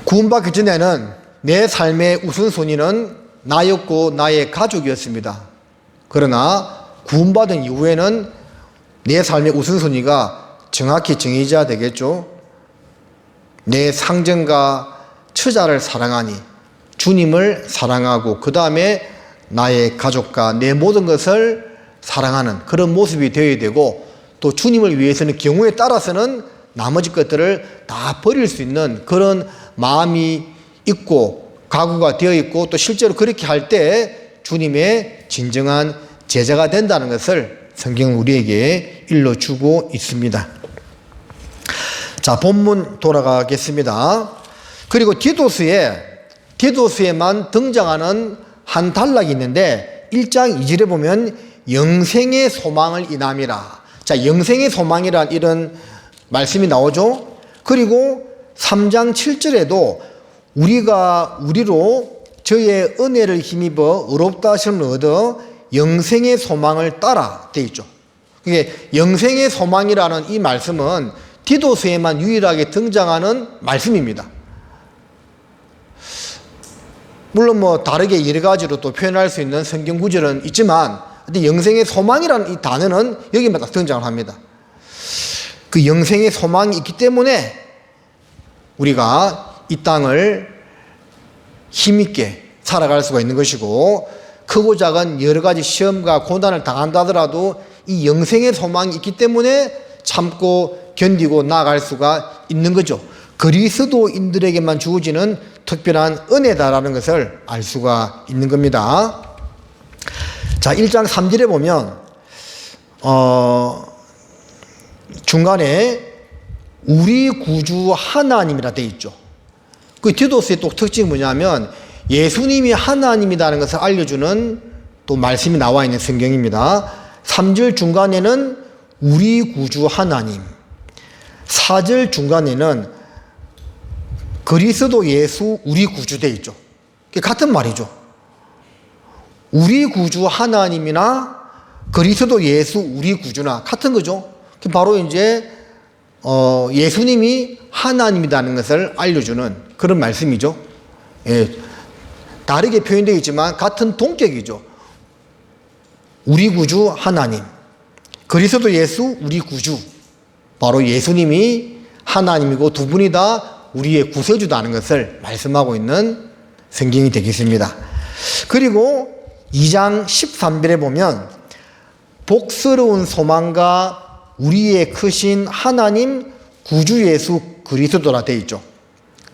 Speaker 1: 구원받기 전에는 내 삶의 우선순위는 나였고 나의 가족이었습니다. 그러나 구원받은 이후에는 내 삶의 우선순위가 정확히 정해져야 되겠죠. 내 상전과 처자를 사랑하니 주님을 사랑하고 그 다음에 나의 가족과 내 모든 것을 사랑하는 그런 모습이 되어야 되고, 또 주님을 위해서는 경우에 따라서는 나머지 것들을 다 버릴 수 있는 그런 마음이 있고 각오가 되어 있고, 또 실제로 그렇게 할 때 주님의 진정한 제자가 된다는 것을 성경은 우리에게 일러주고 있습니다. 자, 본문 돌아가겠습니다. 그리고 디도스에만 등장하는 한 단락이 있는데 1장 2절에 보면 영생의 소망을 인함이라. 자, 영생의 소망이란 이런 말씀이 나오죠. 그리고 3장 7절에도 우리로 저의 은혜를 힘입어 의롭다 하심을 얻어 영생의 소망을 따라 되어 있죠. 이게 영생의 소망이라는 이 말씀은 디도스에만 유일하게 등장하는 말씀입니다. 물론 다르게 여러 가지로 또 표현할 수 있는 성경 구절은 있지만, 근데 영생의 소망이라는 이 단어는 여기만 딱 등장을 합니다. 그 영생의 소망이 있기 때문에 우리가 이 땅을 힘있게 살아갈 수가 있는 것이고, 크고 작은 여러 가지 시험과 고난을 당한다 하더라도 이 영생의 소망이 있기 때문에 참고 견디고 나아갈 수가 있는 거죠. 그리스도인들에게만 주어지는 특별한 은혜다라는 것을 알 수가 있는 겁니다. 자, 1장 3절에 보면 중간에 우리 구주 하나님이라 되어 있죠. 그 디도스의 또 특징이 뭐냐면 예수님이 하나님이라는 것을 알려주는 또 말씀이 나와 있는 성경입니다. 3절 중간에는 우리 구주 하나님, 4절 중간에는 그리스도 예수 우리 구주 되어 있죠. 같은 말이죠. 우리 구주 하나님이나 그리스도 예수 우리 구주나 같은 거죠. 바로 이제 예수님이 하나님이라는 것을 알려주는 그런 말씀이죠. 예, 다르게 표현되어 있지만 같은 동격이죠. 우리 구주 하나님, 그리스도 예수 우리 구주, 바로 예수님이 하나님이고 두 분이 다 우리의 구세주다는 것을 말씀하고 있는 성경이 되겠습니다. 그리고 2장 13절에 보면 복스러운 소망과 우리의 크신 하나님 구주 예수 그리스도라 되어 있죠.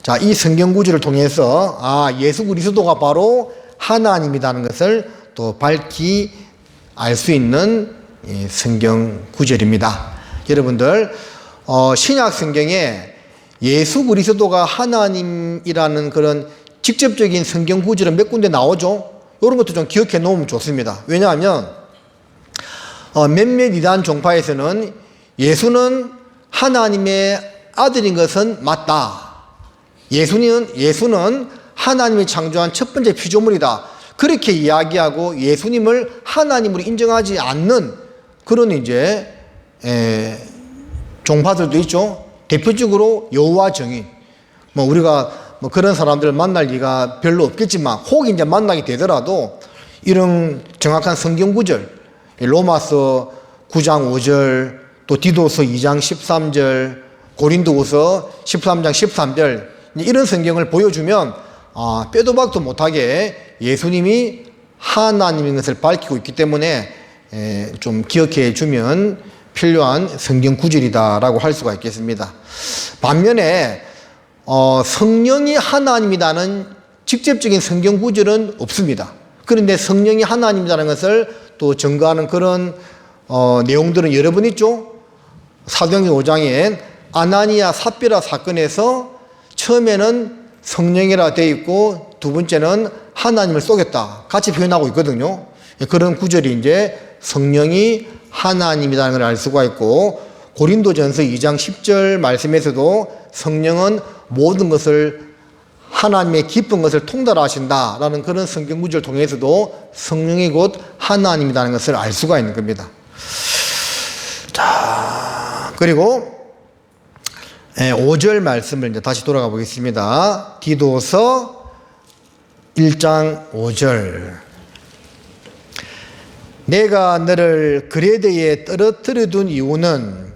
Speaker 1: 자, 이 성경 구절을 통해서 예수 그리스도가 바로 하나님이라는 것을 또 밝히 알 수 있는 성경 구절입니다. 여러분들 신약 성경에 예수 그리스도가 하나님이라는 그런 직접적인 성경 구절은 몇 군데 나오죠. 이런 것도 좀 기억해 놓으면 좋습니다. 왜냐하면 몇몇 이단 종파에서는 예수는 하나님의 아들인 것은 맞다. 예수는 하나님이 창조한 첫 번째 피조물이다. 그렇게 이야기하고 예수님을 하나님으로 인정하지 않는 그런 이제 종파들도 있죠. 대표적으로 여호와 증인. 우리가 그런 사람들을 만날 리가 별로 없겠지만 혹 이제 만나게 되더라도 이런 정확한 성경 구절, 로마서 9장 5절, 또 디도서 2장 13절, 고린도후서 13장 13절 이런 성경을 보여주면 빼도 박도 못하게 예수님이 하나님인 것을 밝히고 있기 때문에 좀 기억해 주면 필요한 성경 구절이다라고 할 수가 있겠습니다. 반면에 성령이 하나님이라는 직접적인 성경 구절은 없습니다. 그런데 성령이 하나님이라는 것을 또 증거하는 그런 내용들은 여러 번 있죠. 사도행전 5장에 아나니아 삽비라 사건에서 처음에는 성령이라 되어 있고 두 번째는 하나님을 쏘겠다 같이 표현하고 있거든요. 그런 구절이 이제 성령이 하나님이라는 걸 알 수가 있고, 고린도전서 2장 10절 말씀에서도 성령은 모든 것을 하나님의 깊은 것을 통달하신다라는 그런 성경 구절을 통해서도 성령이 곧 하나님이라는 것을 알 수가 있는 겁니다. 자, 그리고 5절 말씀을 이제 다시 돌아가 보겠습니다. 디도서 1장 5절. 내가 너를 그레데에 떨어뜨려 둔 이유는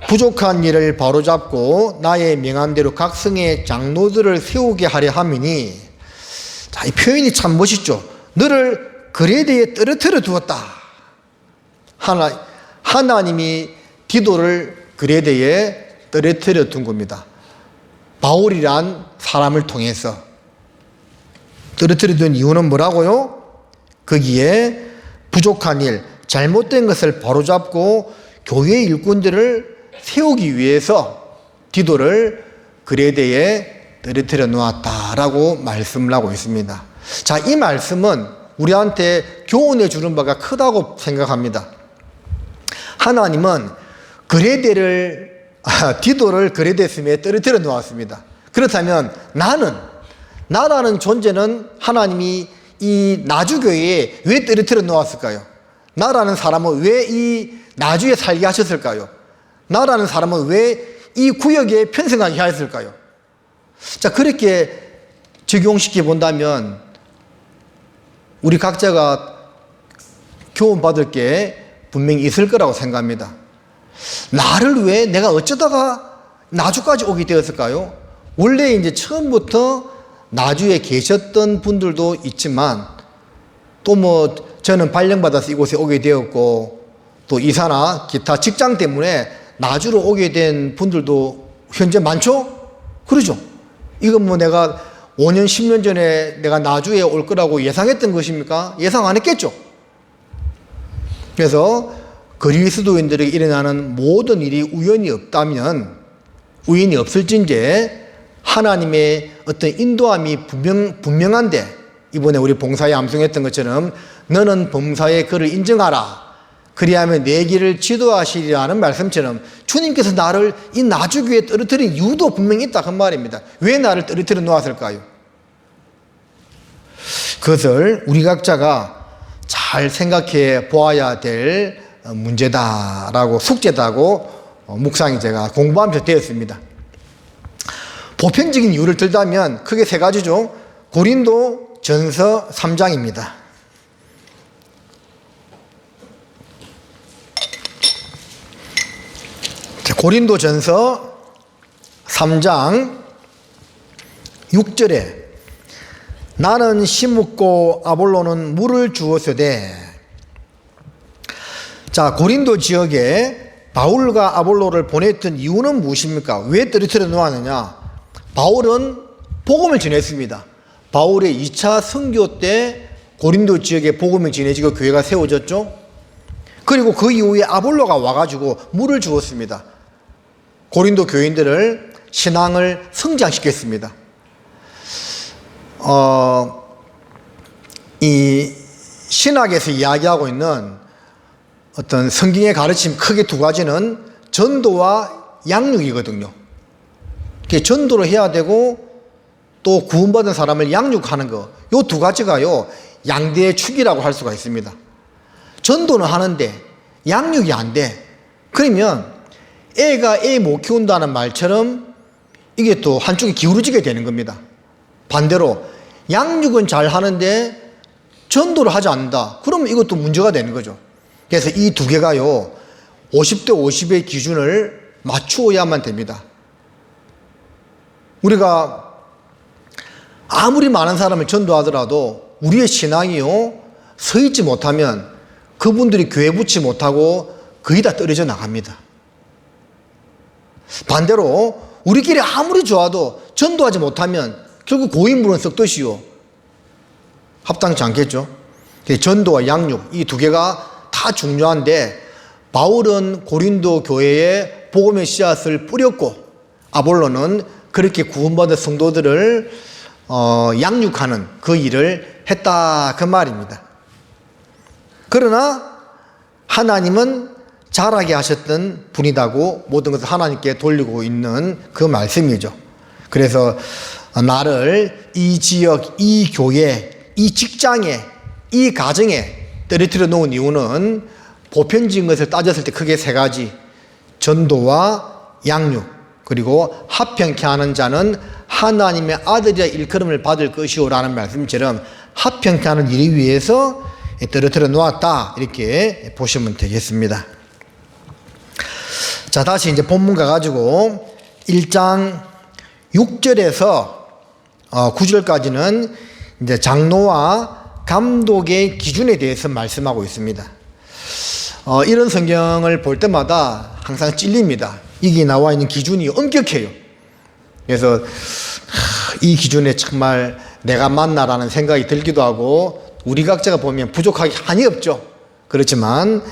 Speaker 1: 부족한 일을 바로잡고 나의 명함대로 각 성의 장로들을 세우게 하려 함이니. 자, 이 표현이 참 멋있죠. 너를 그레데에 떨어뜨려 두었다. 하나님이 디도를 그레데에 떨어뜨려 둔 겁니다. 바울이란 사람을 통해서 떨어뜨려 둔 이유는 뭐라고요? 거기에 부족한 일, 잘못된 것을 바로잡고 교회 일꾼들을 세우기 위해서 디도를 그레데에 떨어뜨려 놓았다라고 말씀을 하고 있습니다. 자, 이 말씀은 우리한테 교훈해 주는 바가 크다고 생각합니다. 하나님은 디도를 그레데 섬에 떨어뜨려 놓았습니다. 그렇다면 나라는 존재는 하나님이 이 나주교회에 왜 떨어뜨려 놓았을까요? 나라는 사람은 왜 이 나주에 살게 하셨을까요? 나라는 사람은 왜 이 구역에 편성하게 하였을까요? 자, 그렇게 적용시켜 본다면 우리 각자가 교훈받을 게 분명히 있을 거라고 생각합니다. 나를 왜 내가 어쩌다가 나주까지 오게 되었을까요? 원래 이제 처음부터 나주에 계셨던 분들도 있지만 또 뭐 저는 발령받아서 이곳에 오게 되었고 또 이사나 기타 직장 때문에 나주로 오게 된 분들도 현재 많죠? 그러죠? 이건 뭐 내가 5년, 10년 전에 내가 나주에 올 거라고 예상했던 것입니까? 예상 안 했겠죠? 그래서 그리스도인들에게 일어나는 모든 일이 우연이 없을진데 하나님의 어떤 인도함이 분명한데, 이번에 우리 봉사에 암송했던 것처럼 너는 범사의 그를 인정하라. 그리하면 내 길을 지도하시리라는 말씀처럼 주님께서 나를 이 나주교에 떨어뜨린 이유도 분명히 있다 그 말입니다. 왜 나를 떨어뜨려 놓았을까요? 그것을 우리 각자가 잘 생각해 보아야 될 문제다라고, 숙제다고 묵상이 제가 공부하면서 되었습니다. 보편적인 이유를 들자면 크게 세 가지죠. 고린도 전서 3장입니다. 고린도 전서 3장 6절에 나는 심었고 아볼로는 물을 주었으되. 자, 고린도 지역에 바울과 아볼로를 보냈던 이유는 무엇입니까? 왜 떨어뜨려 놓았느냐? 바울은 복음을 전했습니다. 바울의 2차 선교 때 고린도 지역에 복음이 전해지고 교회가 세워졌죠. 그리고 그 이후에 아볼로가 와가지고 물을 주었습니다. 고린도 교인들을 신앙을 성장시켰습니다. 이 신학에서 이야기하고 있는 어떤 성경의 가르침 크게 두 가지는 전도와 양육이거든요. 전도를 해야 되고 또 구원받은 사람을 양육하는 거, 요 두 가지가요 양대의 축이라고 할 수가 있습니다. 전도는 하는데 양육이 안 돼. 그러면 애가 애 못 키운다는 말처럼 이게 또 한쪽이 기울어지게 되는 겁니다. 반대로 양육은 잘 하는데 전도를 하지 않는다. 그러면 이것도 문제가 되는 거죠. 그래서 이 두 개가요 50대 50의 기준을 맞추어야만 됩니다. 우리가 아무리 많은 사람을 전도하더라도 우리의 신앙이요 서 있지 못하면 그분들이 교회 붙지 못하고 거의 다 떨어져 나갑니다. 반대로 우리끼리 아무리 좋아도 전도하지 못하면 결국 고인물은 썩듯이요 합당치 않겠죠. 전도와 양육 이 두 개가 다 중요한데 바울은 고린도 교회에 복음의 씨앗을 뿌렸고 아볼로는 그렇게 구원받은 성도들을 양육하는 그 일을 했다 그 말입니다. 그러나 하나님은 자라게 하셨던 분이다고 모든 것을 하나님께 돌리고 있는 그 말씀이죠. 그래서 나를 이 지역, 이 교회, 이 직장에, 이 가정에 떨어뜨려 놓은 이유는 보편적인 것을 따졌을 때 크게 세 가지: 전도와 양육, 그리고 합평케 하는 자는 하나님의 아들이라 일컬음을 받을 것이오라는 말씀처럼 합평케 하는 일을 위해서 떨어뜨려 놓았다, 이렇게 보시면 되겠습니다. 자, 다시 이제 본문 가가지고 1장 6절에서 9절까지는 이제 장로와 감독의 기준에 대해서 말씀하고 있습니다. 이런 성경을 볼 때마다 항상 찔립니다. 이게 나와 있는 기준이 엄격해요. 그래서 이 기준에 정말 내가 맞나라는 생각이 들기도 하고, 우리 각자가 보면 부족하기 한이 없죠. 그렇지만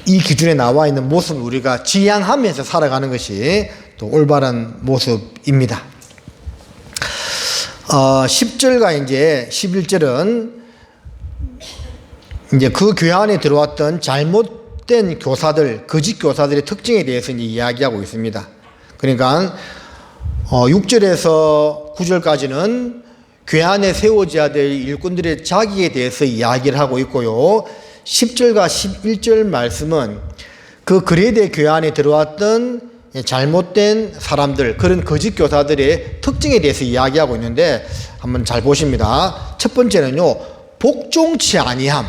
Speaker 1: 이 기준에 나와 있는 모습을 우리가 지향하면서 살아가는 것이 또 올바른 모습입니다. 10절과 이제 11절은 이제 그 교회 안에 들어왔던 잘못된 교사들, 거짓 교사들의 특징에 대해서 이제 이야기하고 있습니다. 그러니까 6절에서 9절까지는 교회 안에 세워져야 될 일꾼들의 자기에 대해서 이야기를 하고 있고요. 10절과 11절 말씀은 그 그레데 교회 안에 들어왔던 잘못된 사람들, 그런 거짓 교사들의 특징에 대해서 이야기하고 있는데, 한번 잘 보십니다. 첫 번째는요, 복종치 아니함.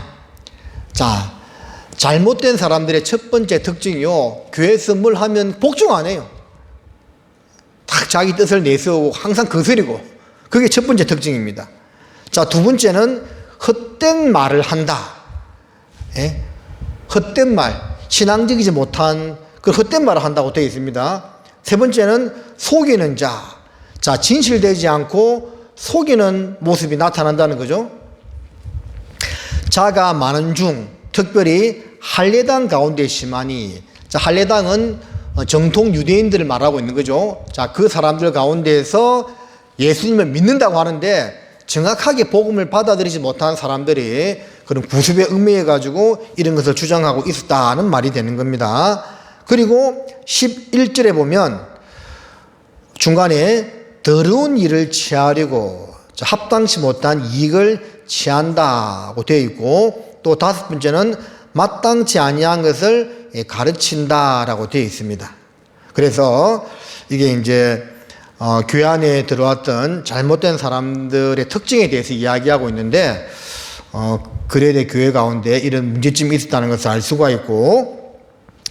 Speaker 1: 자, 잘못된 사람들의 첫 번째 특징이요, 교회에서 뭘 하면 복종 안 해요. 딱 자기 뜻을 내세우고 항상 거스리고, 그게 첫 번째 특징입니다. 자, 두 번째는 헛된 말을 한다. 예? 헛된 말, 신앙적이지 못한 그 헛된 말을 한다고 되어 있습니다. 세 번째는 속이는 자. 자, 진실되지 않고 속이는 모습이 나타난다는 거죠. 자가 많은 중 특별히 할례당 가운데 심하니, 자, 할례당은 정통 유대인들을 말하고 있는 거죠. 자, 그 사람들 가운데서 예수님을 믿는다고 하는데 정확하게 복음을 받아들이지 못한 사람들이 그런 구습에 얽매여 가지고 이런 것을 주장하고 있었다는 말이 되는 겁니다. 그리고 11절에 보면 중간에 더러운 일을 취하려고 합당치 못한 이익을 취한다고 되어 있고, 또 다섯 번째는 마땅치 아니한 것을 가르친다라고 되어 있습니다. 그래서 이게 이제 교회 안에 들어왔던 잘못된 사람들의 특징에 대해서 이야기하고 있는데, 그레데 교회 가운데 이런 문제점이 있었다는 것을 알 수가 있고,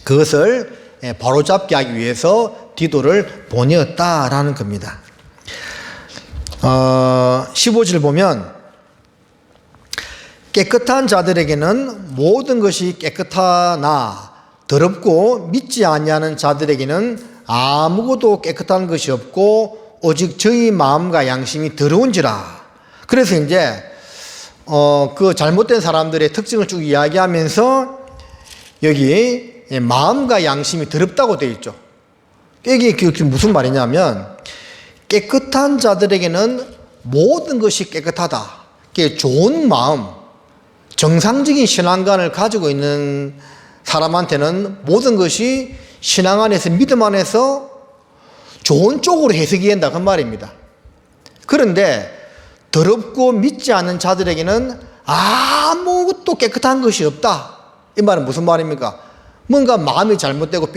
Speaker 1: 그것을 바로잡게 하기 위해서 디도를 보내었다라는 겁니다. 15절 보면 깨끗한 자들에게는 모든 것이 깨끗하나 더럽고 믿지 아니하는 자들에게는 아무것도 깨끗한 것이 없고 오직 저희 마음과 양심이 더러운지라. 그래서 이제 그 잘못된 사람들의 특징을 쭉 이야기하면서 여기 마음과 양심이 더럽다고 되어 있죠. 이게 무슨 말이냐면, 깨끗한 자들에게는 모든 것이 깨끗하다. 이게 좋은 마음, 정상적인 신앙관을 가지고 있는 사람한테는 모든 것이 신앙 안에서, 믿음 안에서 좋은 쪽으로 해석이 된다, 그 말입니다. 그런데 더럽고 믿지 않는 자들에게는 아무것도 깨끗한 것이 없다. 이 말은 무슨 말입니까? 뭔가 마음이 잘못되고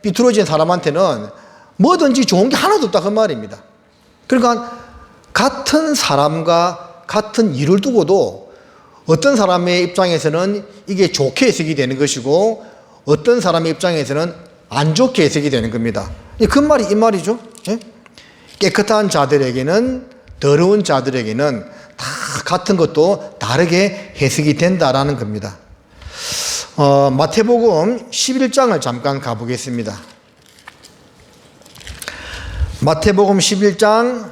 Speaker 1: 삐뚤어진 사람한테는 뭐든지 좋은 게 하나도 없다, 그 말입니다. 그러니까 같은 사람과 같은 일을 두고도 어떤 사람의 입장에서는 이게 좋게 해석이 되는 것이고 어떤 사람의 입장에서는 안 좋게 해석이 되는 겁니다. 그 말이 이 말이죠. 깨끗한 자들에게는, 더러운 자들에게는 다 같은 것도 다르게 해석이 된다라는 겁니다. 마태복음 11장을 잠깐 가보겠습니다. 마태복음 11장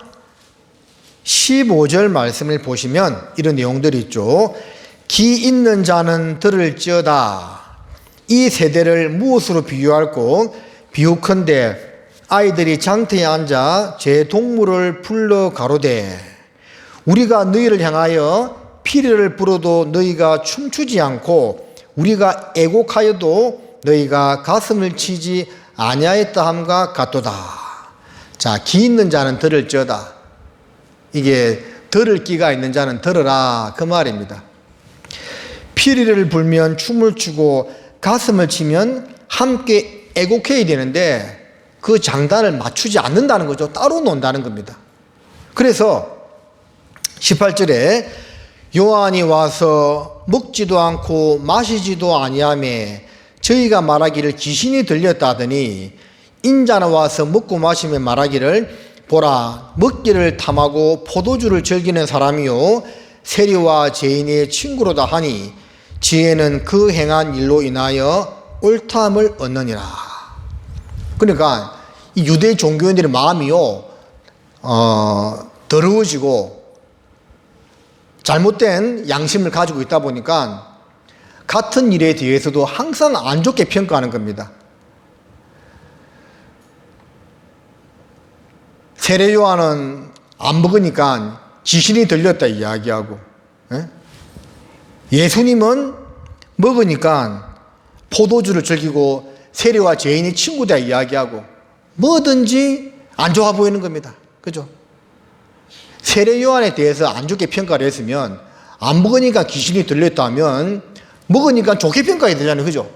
Speaker 1: 15절 말씀을 보시면 이런 내용들이 있죠. 기 있는 자는 들을지어다. 이 세대를 무엇으로 비유할꼬? 비유컨대 아이들이 장터에 앉아 제 동물을 불러 가로되 우리가 너희를 향하여 피리를 불어도 너희가 춤추지 않고 우리가 애곡하여도 너희가 가슴을 치지 아니하였다 함과 같도다. 자, 기 있는 자는 들을지어다. 이게 들을 기가 있는 자는 들으라 그 말입니다. 피리를 불면 춤을 추고 가슴을 치면 함께 애곡해야 되는데 그 장단을 맞추지 않는다는 거죠. 따로 논다는 겁니다. 그래서 18절에 요한이 와서 먹지도 않고 마시지도 아니하며 저희가 말하기를 귀신이 들렸다 하더니 인자는 와서 먹고 마시며 말하기를 보라, 먹기를 탐하고 포도주를 즐기는 사람이요 세리와 죄인의 친구로다 하니 지혜는 그 행한 일로 인하여 옳다함을 얻느니라. 그러니까 이 유대 종교인들의 마음이요 더러워지고 잘못된 양심을 가지고 있다 보니까 같은 일에 대해서도 항상 안 좋게 평가하는 겁니다. 세례 요한은 안 먹으니까 귀신이 들렸다 이야기하고, 예수님은 먹으니까 포도주를 즐기고 세리와 죄인이 친구다 이야기하고, 뭐든지 안 좋아 보이는 겁니다. 그죠? 세례 요한에 대해서 안 좋게 평가를 했으면, 안 먹으니까 귀신이 들렸다면 먹으니까 좋게 평가해야 되잖아요. 그죠?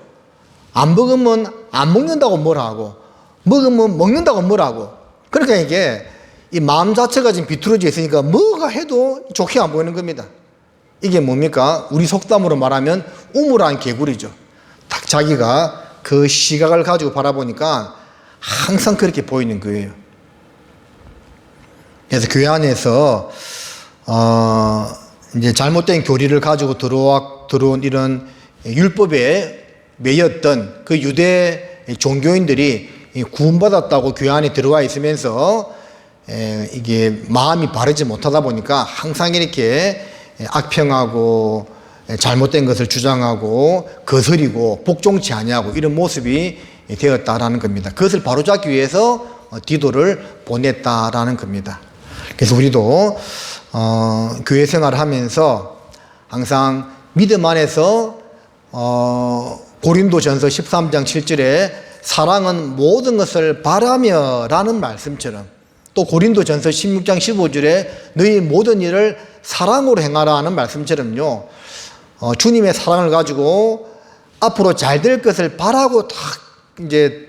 Speaker 1: 안 먹으면 안 먹는다고 뭐라 하고, 먹으면 먹는다고 뭐라 하고. 그러니까 이게 이 마음 자체가 지금 비틀어져 있으니까 뭐가 해도 좋게 안 보이는 겁니다. 이게 뭡니까? 우리 속담으로 말하면 우물안 개구리죠. 딱 자기가 그 시각을 가지고 바라보니까 항상 그렇게 보이는 거예요. 그래서 교회 안에서 이제 잘못된 교리를 가지고 들어온 이런 율법에 매였던 그 유대 종교인들이 구원받았다고 교회 안에 들어와 있으면서 이게 마음이 바르지 못하다 보니까 항상 이렇게 악평하고 잘못된 것을 주장하고 거스리고 복종치 아니하고 이런 모습이 되었다라는 겁니다. 그것을 바로잡기 위해서 디도를 보냈다라는 겁니다. 그래서 우리도 교회 생활을 하면서 항상 믿음 안에서 고린도전서 13장 7절에 사랑은 모든 것을 바라며 라는 말씀처럼, 또 고린도전서 16장 15절에 너희 모든 일을 사랑으로 행하라 하는 말씀처럼요, 주님의 사랑을 가지고 앞으로 잘 될 것을 바라고 딱 이제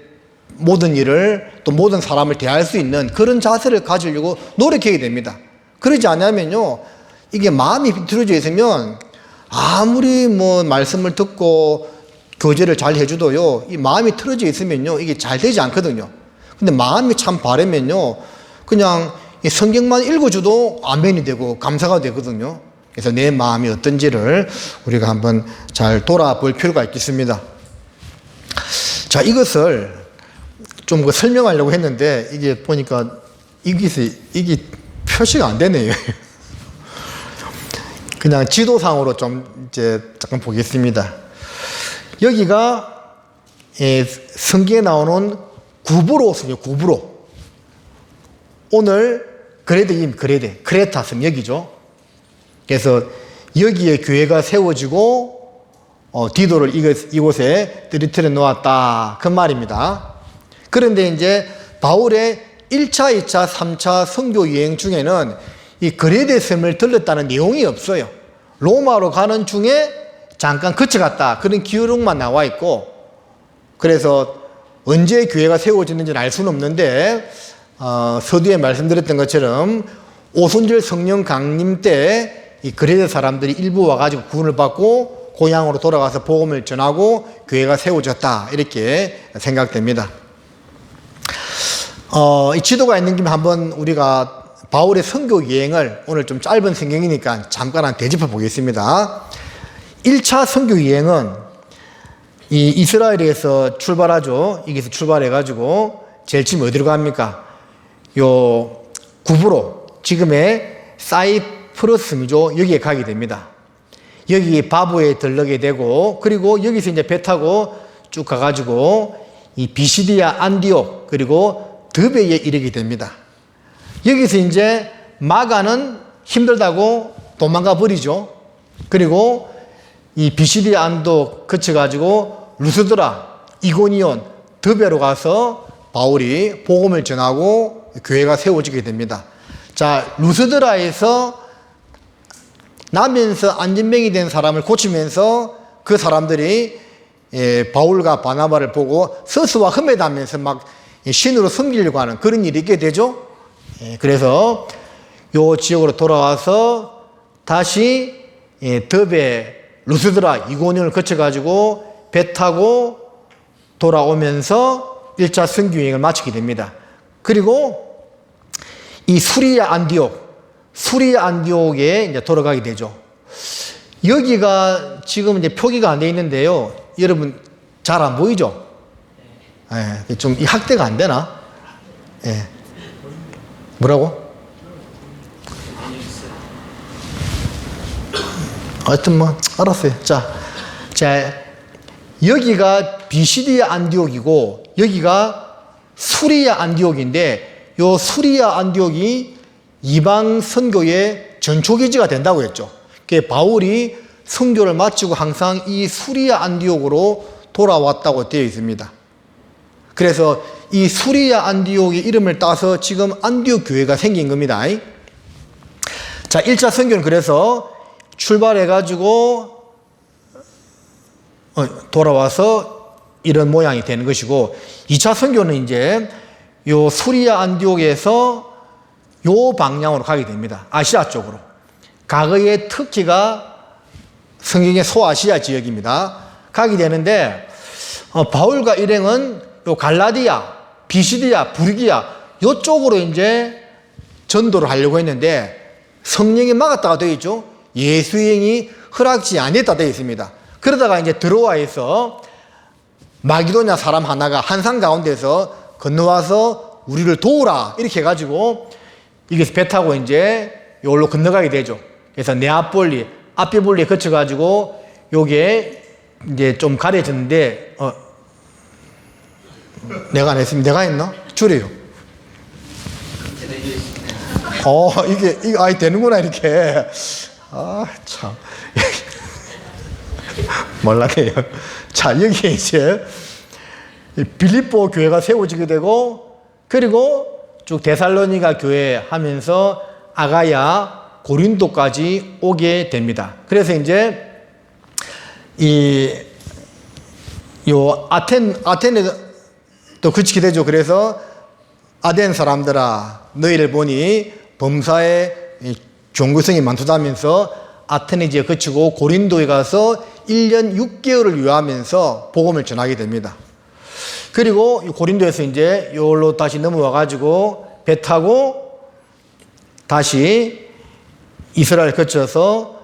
Speaker 1: 모든 일을 또 모든 사람을 대할 수 있는 그런 자세를 가지려고 노력해야 됩니다. 그러지 않으면요, 이게 마음이 비틀어져 있으면 아무리 뭐 말씀을 듣고 교제를 잘 해줘도요, 이 마음이 틀어져 있으면요, 이게 잘 되지 않거든요. 근데 마음이 참 바르면요, 그냥 이 성경만 읽어줘도 아멘이 되고 감사가 되거든요. 그래서 내 마음이 어떤지를 우리가 한번 잘 돌아볼 필요가 있겠습니다. 자, 이것을 좀 설명하려고 했는데 이게 보니까 이게 표시가 안 되네요. 그냥 지도상으로 좀 이제 잠깐 보겠습니다. 여기가 성경에 나오는 구브로스요, 구브로. 오늘 크레타 섬 여기죠. 그래서 여기에 교회가 세워지고 디도를 이곳에 떨어뜨려 놓았다 그 말입니다. 그런데 이제 바울의 1차, 2차, 3차 선교 여행 중에는 이 그레데 섬을 들렀다는 내용이 없어요. 로마로 가는 중에 잠깐 거쳐갔다 그런 기록만 나와 있고, 그래서 언제 교회가 세워졌는지는 알 수는 없는데 서두에 말씀드렸던 것처럼 오순절 성령 강림 때 이 그레데 사람들이 일부 와가지고 구원을 받고 고향으로 돌아가서 복음을 전하고 교회가 세워졌다 이렇게 생각됩니다. 이 지도가 있는 김에 한번 우리가 바울의 선교 여행을 오늘 좀 짧은 성경이니까 잠깐 되짚어 보겠습니다. 1차 선교 여행은 이 이스라엘에서 출발하죠. 여기서 출발해가지고 제일 처음 어디로 갑니까? 요 구브로, 지금의 사이프러스이죠. 여기에 가게 됩니다. 여기 바보에 들르게 되고, 그리고 여기서 이제 배 타고 쭉 가가지고 이 비시디아 안디옥 그리고 드베에 이르게 됩니다. 여기서 이제 마가는 힘들다고 도망가 버리죠. 그리고 이 비시디아 안도 거쳐가지고 루스드라, 이고니온, 드베로 가서 바울이 복음을 전하고 교회가 세워지게 됩니다. 자, 루스드라에서 나면서 안진병이 된 사람을 고치면서 그 사람들이 바울과 바나바를 보고 서스와 흠에다면서 막 신으로 섬기려고 하는 그런 일이 있게 되죠. 그래서 요 지역으로 돌아와서 다시 더베, 루스드라, 이고니온을 거쳐가지고 배 타고 돌아오면서 1차 선교여행을 마치게 됩니다. 그리고 이 수리아 안디옥에 이제 돌아가게 되죠. 여기가 지금 이제 표기가 안 돼 있는데요. 여러분 잘 안 보이죠? 좀 이 학대가 안 되나? 뭐라고? 하여튼 뭐 알았어요. 자, 여기가 비시디아 안디옥이고 여기가 수리아 안디옥인데 요 수리아 안디옥이 이방 선교의 전초기지가 된다고 했죠. 바울이 선교를 마치고 항상 이 수리아 안디옥으로 돌아왔다고 되어 있습니다. 그래서 이 수리아 안디옥의 이름을 따서 지금 안디옥 교회가 생긴 겁니다. 자, 1차 선교는 그래서 출발해가지고 돌아와서 이런 모양이 되는 것이고 2차 선교는 이제 요 수리아 안디옥에서 요 방향으로 가게 됩니다. 아시아 쪽으로. 과거의 터키가 성경의 소아시아 지역입니다. 가게 되는데 바울과 일행은 요 갈라디아, 비시디아, 부르기아 요쪽으로 이제 전도를 하려고 했는데 성령이 막았다가 되어 있죠. 예수행이 허락지 않았다 되어 있습니다. 그러다가 이제 드로아에서 마기도냐 사람 하나가 한산 가운데서 건너와서 우리를 도우라 이렇게 해가지고 여기서 배 타고 이제 여기로 건너가게 되죠. 그래서 네아폴리, 아피볼리에 거쳐가지고 요게 이제 좀 가려졌는데 내가 안 했습니다. 내가 했나? 줄여요. 이게 아이 되는구나 이렇게. 참. 몰랐네요. 자, 여기에 이제 빌립보 교회가 세워지게 되고 그리고 쭉 데살로니가 교회 하면서 아가야, 고린도까지 오게 됩니다. 그래서 이제 아텐에도 그치게 되죠. 그래서 아덴 사람들아 너희를 보니 범사에 종교성이 많다면서 아테네 지역에 거치고 고린도에 가서 1년 6개월을 유하면서 복음을 전하게 됩니다. 그리고 고린도에서 이제 여기로 다시 넘어와 가지고 배 타고 다시 이스라엘 거쳐서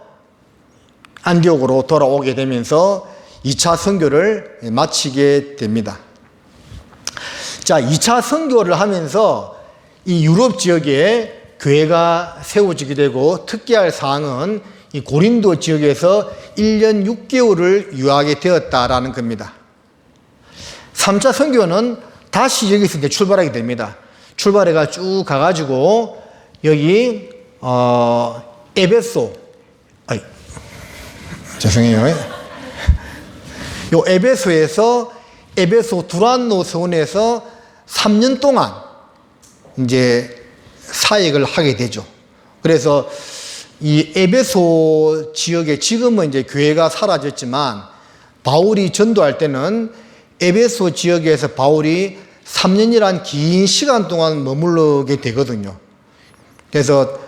Speaker 1: 안디옥으로 돌아오게 되면서 2차 선교를 마치게 됩니다. 자, 2차 선교를 하면서 이 유럽 지역에 교회가 세워지게 되고 특기할 사항은 이 고린도 지역에서 1년 6개월을 유하게 되었다라는 겁니다. 3차 선교는 다시 여기서 이제 출발하게 됩니다. 출발해가 쭉 가가지고 여기 에베소, 죄송해요. 요 에베소에서 에베소 두란노 서원에서 3년 동안 이제 사역을 하게 되죠. 그래서 이 에베소 지역에 지금은 이제 교회가 사라졌지만 바울이 전도할 때는 에베소 지역에서 바울이 3년이란 긴 시간 동안 머무르게 되거든요. 그래서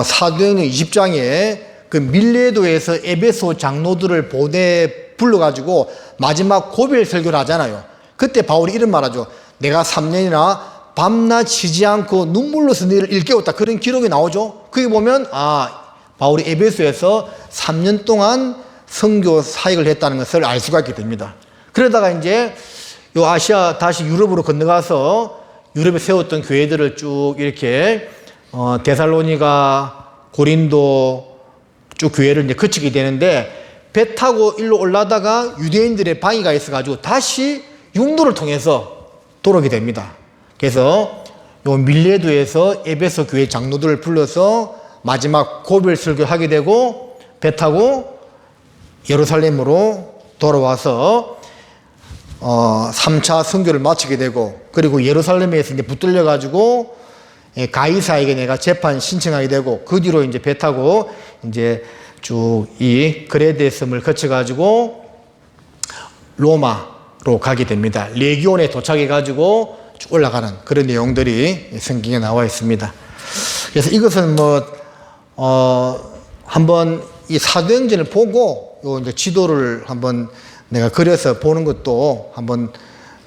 Speaker 1: 사도행전 20장에 그 밀레도에서 에베소 장로들을 불러가지고 마지막 고별 설교를 하잖아요. 그때 바울이 이런 말하죠. 내가 3년이나 밤낮 쉬지 않고 눈물로서 너희를 일깨웠다. 그런 기록이 나오죠. 거기 보면 바울이 에베소에서 3년 동안 선교 사역을 했다는 것을 알 수가 있게 됩니다. 그러다가 이제 요 아시아 다시 유럽으로 건너가서 유럽에 세웠던 교회들을 쭉 이렇게 데살로니가, 고린도 쭉 교회를 이제 거치게 되는데 배 타고 일로 올라다가 유대인들의 방해가 있어가지고 다시 육로를 통해서 돌아오게 됩니다. 그래서 요 밀레도에서 에베소 교회 장로들을 불러서 마지막 고별 설교하게 되고 배 타고 예루살렘으로 돌아와서 3차 선교를 마치게 되고, 그리고 예루살렘에서 이제 붙들려 가지고 가이사에게 내가 재판 신청하게 되고, 그 뒤로 이제 배 타고 이제 쭉 이 그레데 섬을 거쳐 가지고 로마로 가게 됩니다. 레기온에 도착해 가지고 쭉 올라가는 그런 내용들이 성경에 나와 있습니다. 그래서 이것은 한번 이 사도행전을 보고 요 이제 지도를 한번 내가 그려서 보는 것도 한번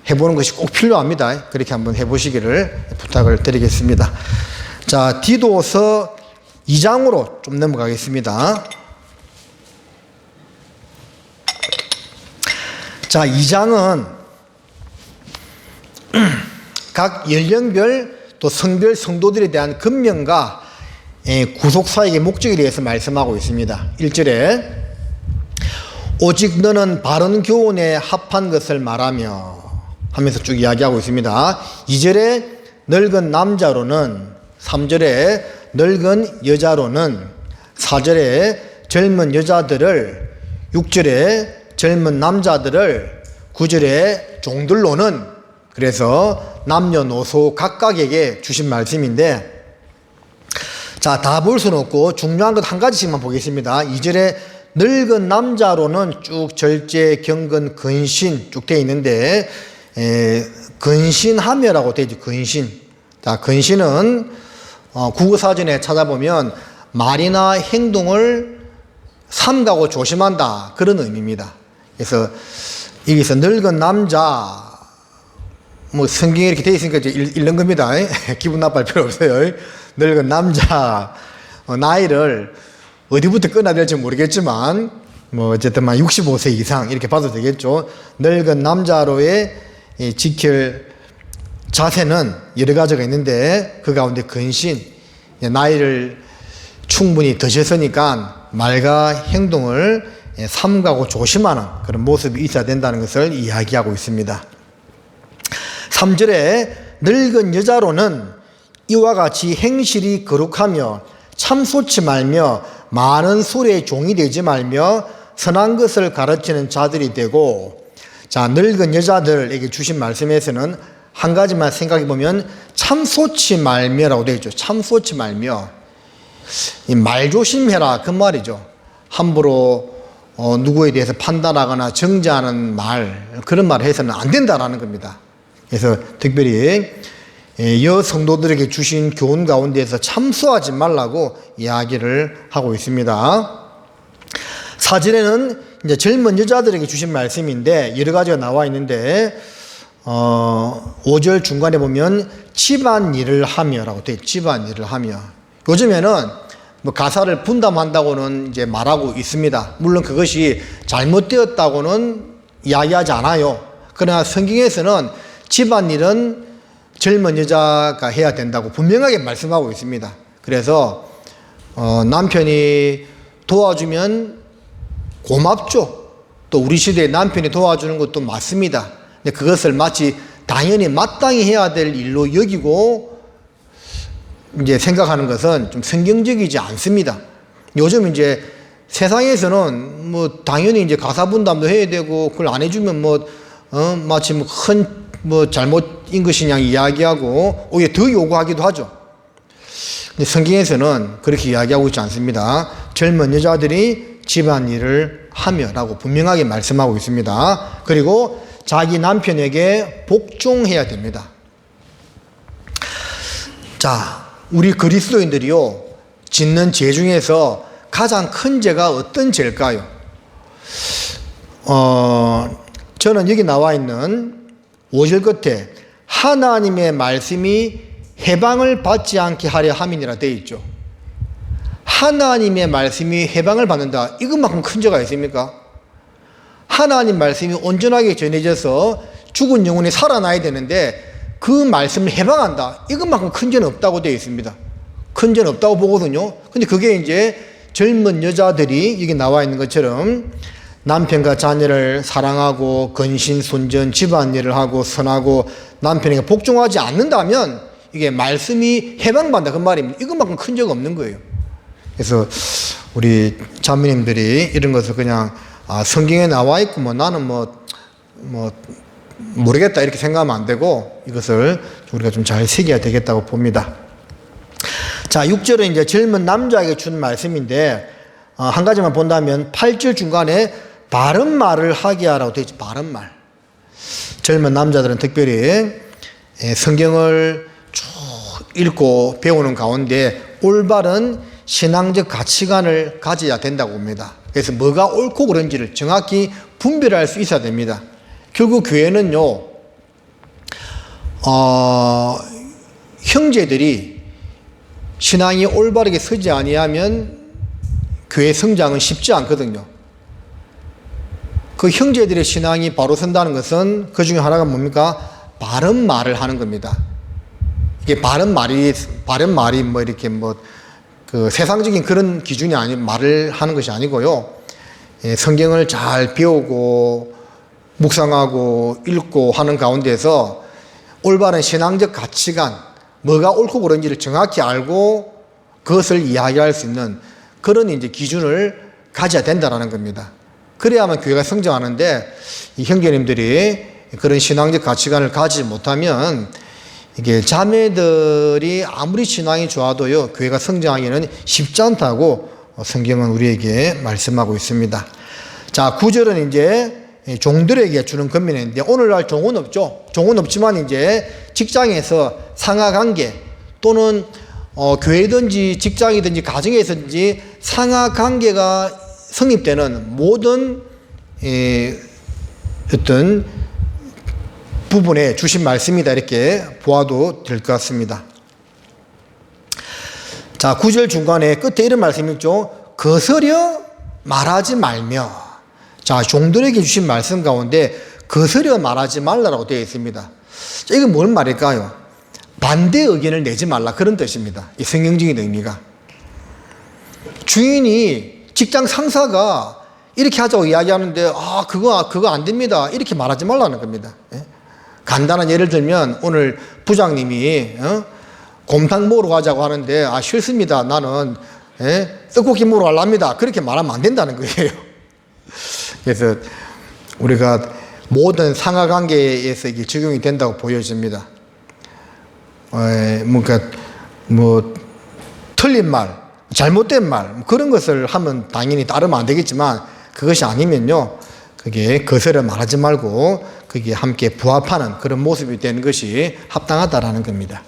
Speaker 1: 해보는 것이 꼭 필요합니다. 그렇게 한번 해보시기를 부탁을 드리겠습니다. 자, 디도서 2장으로 좀 넘어가겠습니다. 자, 2장은 각 연령별 또 성별 성도들에 대한 권면과 구속사역의 목적에 대해서 말씀하고 있습니다. 1절에 오직 너는 바른 교훈에 합한 것을 말하며 하면서 쭉 이야기하고 있습니다. 2절에 늙은 남자로는, 3절에 늙은 여자로는, 4절에 젊은 여자들을, 6절에 젊은 남자들을, 9절에 종들로는, 그래서 남녀노소 각각에게 주신 말씀인데, 자, 다 볼 수는 없고 중요한 것 한 가지씩만 보겠습니다. 2절에 늙은 남자로는 쭉 절제, 경건, 근신 쭉 되어 있는데, 근신하며라고 되어 있죠. 근신. 자, 근신은 국어사전에 찾아보면 말이나 행동을 삼가고 조심한다, 그런 의미입니다. 그래서 여기서 늙은 남자, 성경에 이렇게 되어 있으니까 이제 읽는 겁니다. 기분 나빠할 필요 없어요. 늙은 남자, 나이를 어디부터 끊어야 될지 모르겠지만, 어쨌든 65세 이상 이렇게 봐도 되겠죠. 늙은 남자로의 지킬 자세는 여러 가지가 있는데, 그 가운데 근신, 나이를 충분히 드셨으니까 말과 행동을 삼가고 조심하는 그런 모습이 있어야 된다는 것을 이야기하고 있습니다. 3절에 늙은 여자로는 이와 같이 행실이 거룩하며 참소치 말며 많은 소리의 종이 되지 말며 선한 것을 가르치는 자들이 되고, 자, 늙은 여자들에게 주신 말씀에서는 한 가지만 생각해 보면 참소치 말며라고 되어 있죠. 참소치 말며, 이 말 조심해라, 그 말이죠. 함부로 누구에 대해서 판단하거나 정죄하는 말, 그런 말을 해서는 안 된다라는 겁니다. 그래서 특별히 여성도들에게 주신 교훈 가운데에서 참소하지 말라고 이야기를 하고 있습니다. 4절에는 이제 젊은 여자들에게 주신 말씀인데 여러 가지가 나와 있는데, 5절 중간에 보면 집안일을 하며라고 돼 있죠. 집안일을 하며. 요즘에는 가사를 분담한다고는 이제 말하고 있습니다. 물론 그것이 잘못되었다고는 이야기하지 않아요. 그러나 성경에서는 집안일은 젊은 여자가 해야 된다고 분명하게 말씀하고 있습니다. 그래서 남편이 도와주면 고맙죠. 또 우리 시대에 남편이 도와주는 것도 맞습니다. 근데 그것을 마치 당연히 마땅히 해야 될 일로 여기고 이제 생각하는 것은 좀 성경적이지 않습니다. 요즘 이제 세상에서는 당연히 이제 가사 분담도 해야 되고, 그걸 안 해주면 마치 큰 잘못인 것이냐 이야기하고 오히려 더 요구하기도 하죠. 근데 성경에서는 그렇게 이야기하고 있지 않습니다. 젊은 여자들이 집안일을 하며라고 분명하게 말씀하고 있습니다. 그리고 자기 남편에게 복종해야 됩니다. 자, 우리 그리스도인들이요, 짓는 죄 중에서 가장 큰 죄가 어떤 죄일까요? 저는 여기 나와 있는 5절 끝에 하나님의 말씀이 해방을 받지 않게 하려 함이니라 되어 있죠. 하나님의 말씀이 해방을 받는다. 이것만큼 큰 죄가 있습니까? 하나님 말씀이 온전하게 전해져서 죽은 영혼이 살아나야 되는데 그 말씀을 해방한다. 이것만큼 큰 죄는 없다고 되어 있습니다. 큰 죄는 없다고 보거든요. 근데 그게 이제 젊은 여자들이 여기 나와 있는 것처럼 남편과 자녀를 사랑하고 근신, 순전, 집안일을 하고 선하고 남편에게 복종하지 않는다면 이게 말씀이 해방받는다 그 말입니다. 이것만큼 큰 죄가 없는 거예요. 그래서 우리 자매님들이 이런 것을 그냥 성경에 나와 있고 나는 모르겠다 이렇게 생각하면 안 되고 이것을 우리가 좀 잘 새겨야 되겠다고 봅니다. 자, 6절은 이제 젊은 남자에게 준 말씀인데 한 가지만 본다면 8절 중간에 바른 말을 하게 하라고 되어 있죠. 바른 말. 젊은 남자들은 특별히 성경을 쭉 읽고 배우는 가운데 올바른 신앙적 가치관을 가져야 된다고 봅니다. 그래서 뭐가 옳고 그른지를 정확히 분별할 수 있어야 됩니다. 결국 교회는요, 형제들이 신앙이 올바르게 서지 아니하면 교회 성장은 쉽지 않거든요. 그 형제들의 신앙이 바로 선다는 것은 그 중에 하나가 뭡니까? 바른 말을 하는 겁니다. 이게 바른 말이 이렇게 그 세상적인 그런 기준이 말을 하는 것이 아니고요. 성경을 잘 배우고 묵상하고 읽고 하는 가운데서 올바른 신앙적 가치관, 뭐가 옳고 그른지를 정확히 알고 그것을 이야기할 수 있는 그런 이제 기준을 가져야 된다라는 겁니다. 그래야만 교회가 성장하는데 이 형제님들이 그런 신앙적 가치관을 가지지 못하면 이게 자매들이 아무리 신앙이 좋아도요, 교회가 성장하기는 쉽지 않다고 성경은 우리에게 말씀하고 있습니다. 자, 9절은 이제 종들에게 주는 권면인데 오늘날 종은 없죠. 종은 없지만 이제 직장에서 상하 관계 또는 교회든지 직장이든지 가정에서든지 상하 관계가 성립되는 모든 어떤 부분에 주신 말씀이다 이렇게 보아도 될 것 같습니다. 자, 9절 중간에 끝에 이런 말씀이 있죠. 거스려 말하지 말며. 자, 종들에게 주신 말씀 가운데 거스려 말하지 말라라고 되어 있습니다. 자, 이건 뭔 말일까요? 반대 의견을 내지 말라 그런 뜻입니다. 이 성경적인 의미가. 주인이 직장 상사가 이렇게 하자고 이야기하는데 그거 안 됩니다 이렇게 말하지 말라는 겁니다. 간단한 예를 들면 오늘 부장님이 곰탕 먹으러 가자고 하는데 싫습니다 나는 떡볶이 먹으러 가랍니다 그렇게 말하면 안 된다는 거예요. 그래서 우리가 모든 상하관계에서 이게 적용이 된다고 보여집니다. 틀린 말, 잘못된 말 그런 것을 하면 당연히 따르면 안 되겠지만 그것이 아니면요 그게 거스려 말하지 말고 그게 함께 부합하는 그런 모습이 되는 것이 합당하다라는 겁니다.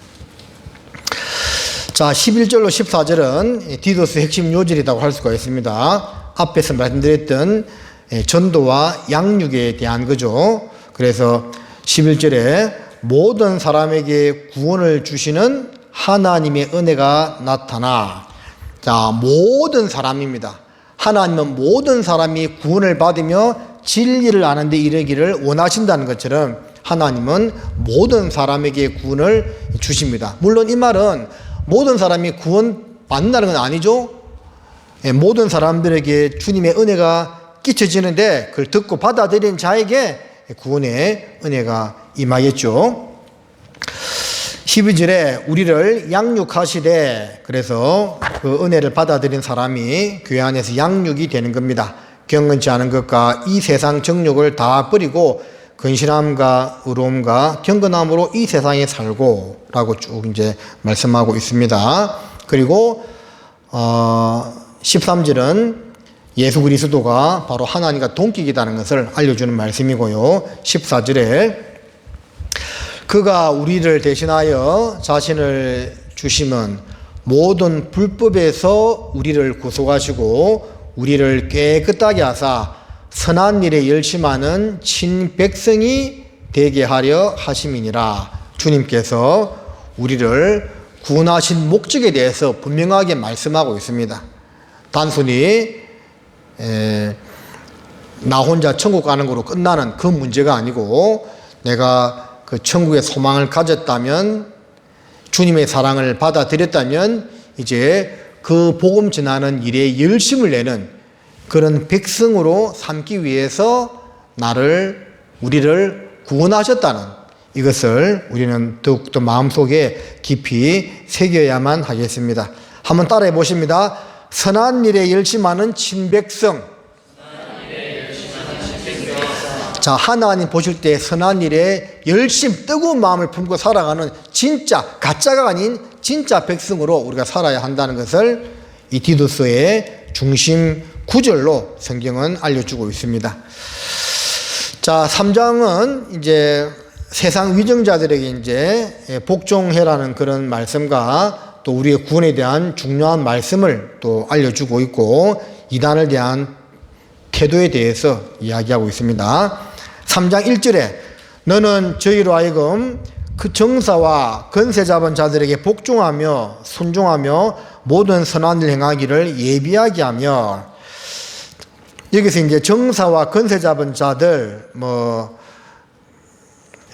Speaker 1: 자, 11절로 14절은 디도스 핵심 요절이라고 할 수가 있습니다. 앞에서 말씀드렸던 전도와 양육에 대한 거죠. 그래서 11절에 모든 사람에게 구원을 주시는 하나님의 은혜가 나타나. 자, 모든 사람입니다. 하나님은 모든 사람이 구원을 받으며 진리를 아는 데 이르기를 원하신다는 것처럼 하나님은 모든 사람에게 구원을 주십니다. 물론 이 말은 모든 사람이 구원 받는다는 건 아니죠. 모든 사람들에게 주님의 은혜가 끼쳐지는데 그걸 듣고 받아들인 자에게 구원의 은혜가 임하겠죠. 12절에 우리를 양육하시되, 그래서 그 은혜를 받아들인 사람이 교회 안에서 양육이 되는 겁니다. 경건치 않은 것과 이 세상 정욕을 다 버리고 근신함과 의로움과 경건함으로 이 세상에 살고 라고 쭉 이제 말씀하고 있습니다. 그리고 13절은 예수 그리스도가 바로 하나님과 동격이라는 것을 알려주는 말씀이고요. 14절에 그가 우리를 대신하여 자신을 주심은 모든 불법에서 우리를 구속하시고 우리를 깨끗하게 하사 선한 일에 열심하는 친백성이 되게 하려 하심이니라. 주님께서 우리를 구원하신 목적에 대해서 분명하게 말씀하고 있습니다. 단순히 나 혼자 천국 가는 거로 끝나는 그 문제가 아니고 내가 그 천국의 소망을 가졌다면 주님의 사랑을 받아들였다면 이제 그 복음 전하는 일에 열심을 내는 그런 백성으로 삼기 위해서 우리를 구원하셨다는 이것을 우리는 더욱더 마음속에 깊이 새겨야만 하겠습니다. 한번 따라해 보십니다. 선한 일에 열심하는 친백성. 자, 하나님 보실 때 선한 일에 뜨거운 마음을 품고 살아가는 진짜, 가짜가 아닌 진짜 백성으로 우리가 살아야 한다는 것을 이 디도서의 중심 구절로 성경은 알려주고 있습니다. 자, 3장은 이제 세상 위정자들에게 이제 복종해라는 그런 말씀과 또 우리의 구원에 대한 중요한 말씀을 또 알려주고 있고, 이단에 대한 태도에 대해서 이야기하고 있습니다. 3장 1절에 너는 저희로 하여금 그 정사와 건세 잡은 자들에게 복종하며 순종하며 모든 선한 일 행하기를 예비하게 하며, 여기서 이제 정사와 건세 잡은 자들,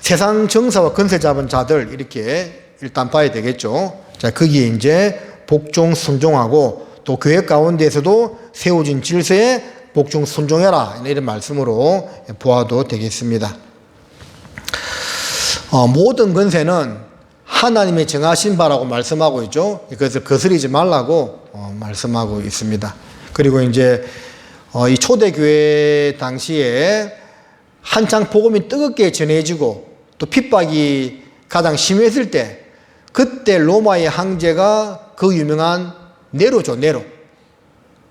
Speaker 1: 세상 정사와 건세 잡은 자들 이렇게 일단 봐야 되겠죠. 자, 거기에 이제 복종 순종하고 또 교회 가운데에서도 세워진 질서에 복종 순종해라, 이런 말씀으로 보아도 되겠습니다. 모든 건세는 하나님의 정하신 바라고 말씀하고 있죠. 그것을 거스리지 말라고 말씀하고 있습니다. 그리고 이제 이 초대교회 당시에 한창 복음이 뜨겁게 전해지고 또 핍박이 가장 심했을 때, 그때 로마의 황제가 그 유명한 네로죠, 네로.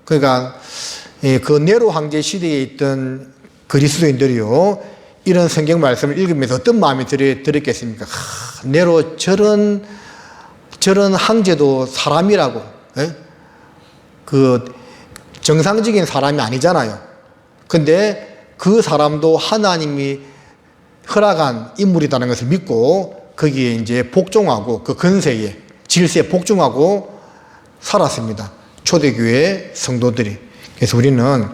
Speaker 1: 그러니까 그 네로 황제 시대에 있던 그리스도인들이요, 이런 성경 말씀을 읽으면서 어떤 마음이 들었겠습니까? 네로 저런 황제도 사람이라고, 그 정상적인 사람이 아니잖아요. 근데 그 사람도 하나님이 허락한 인물이라는 것을 믿고 거기에 이제 복종하고 그 건세에, 질서에 복종하고 살았습니다. 초대교회 성도들이. 그래서 우리는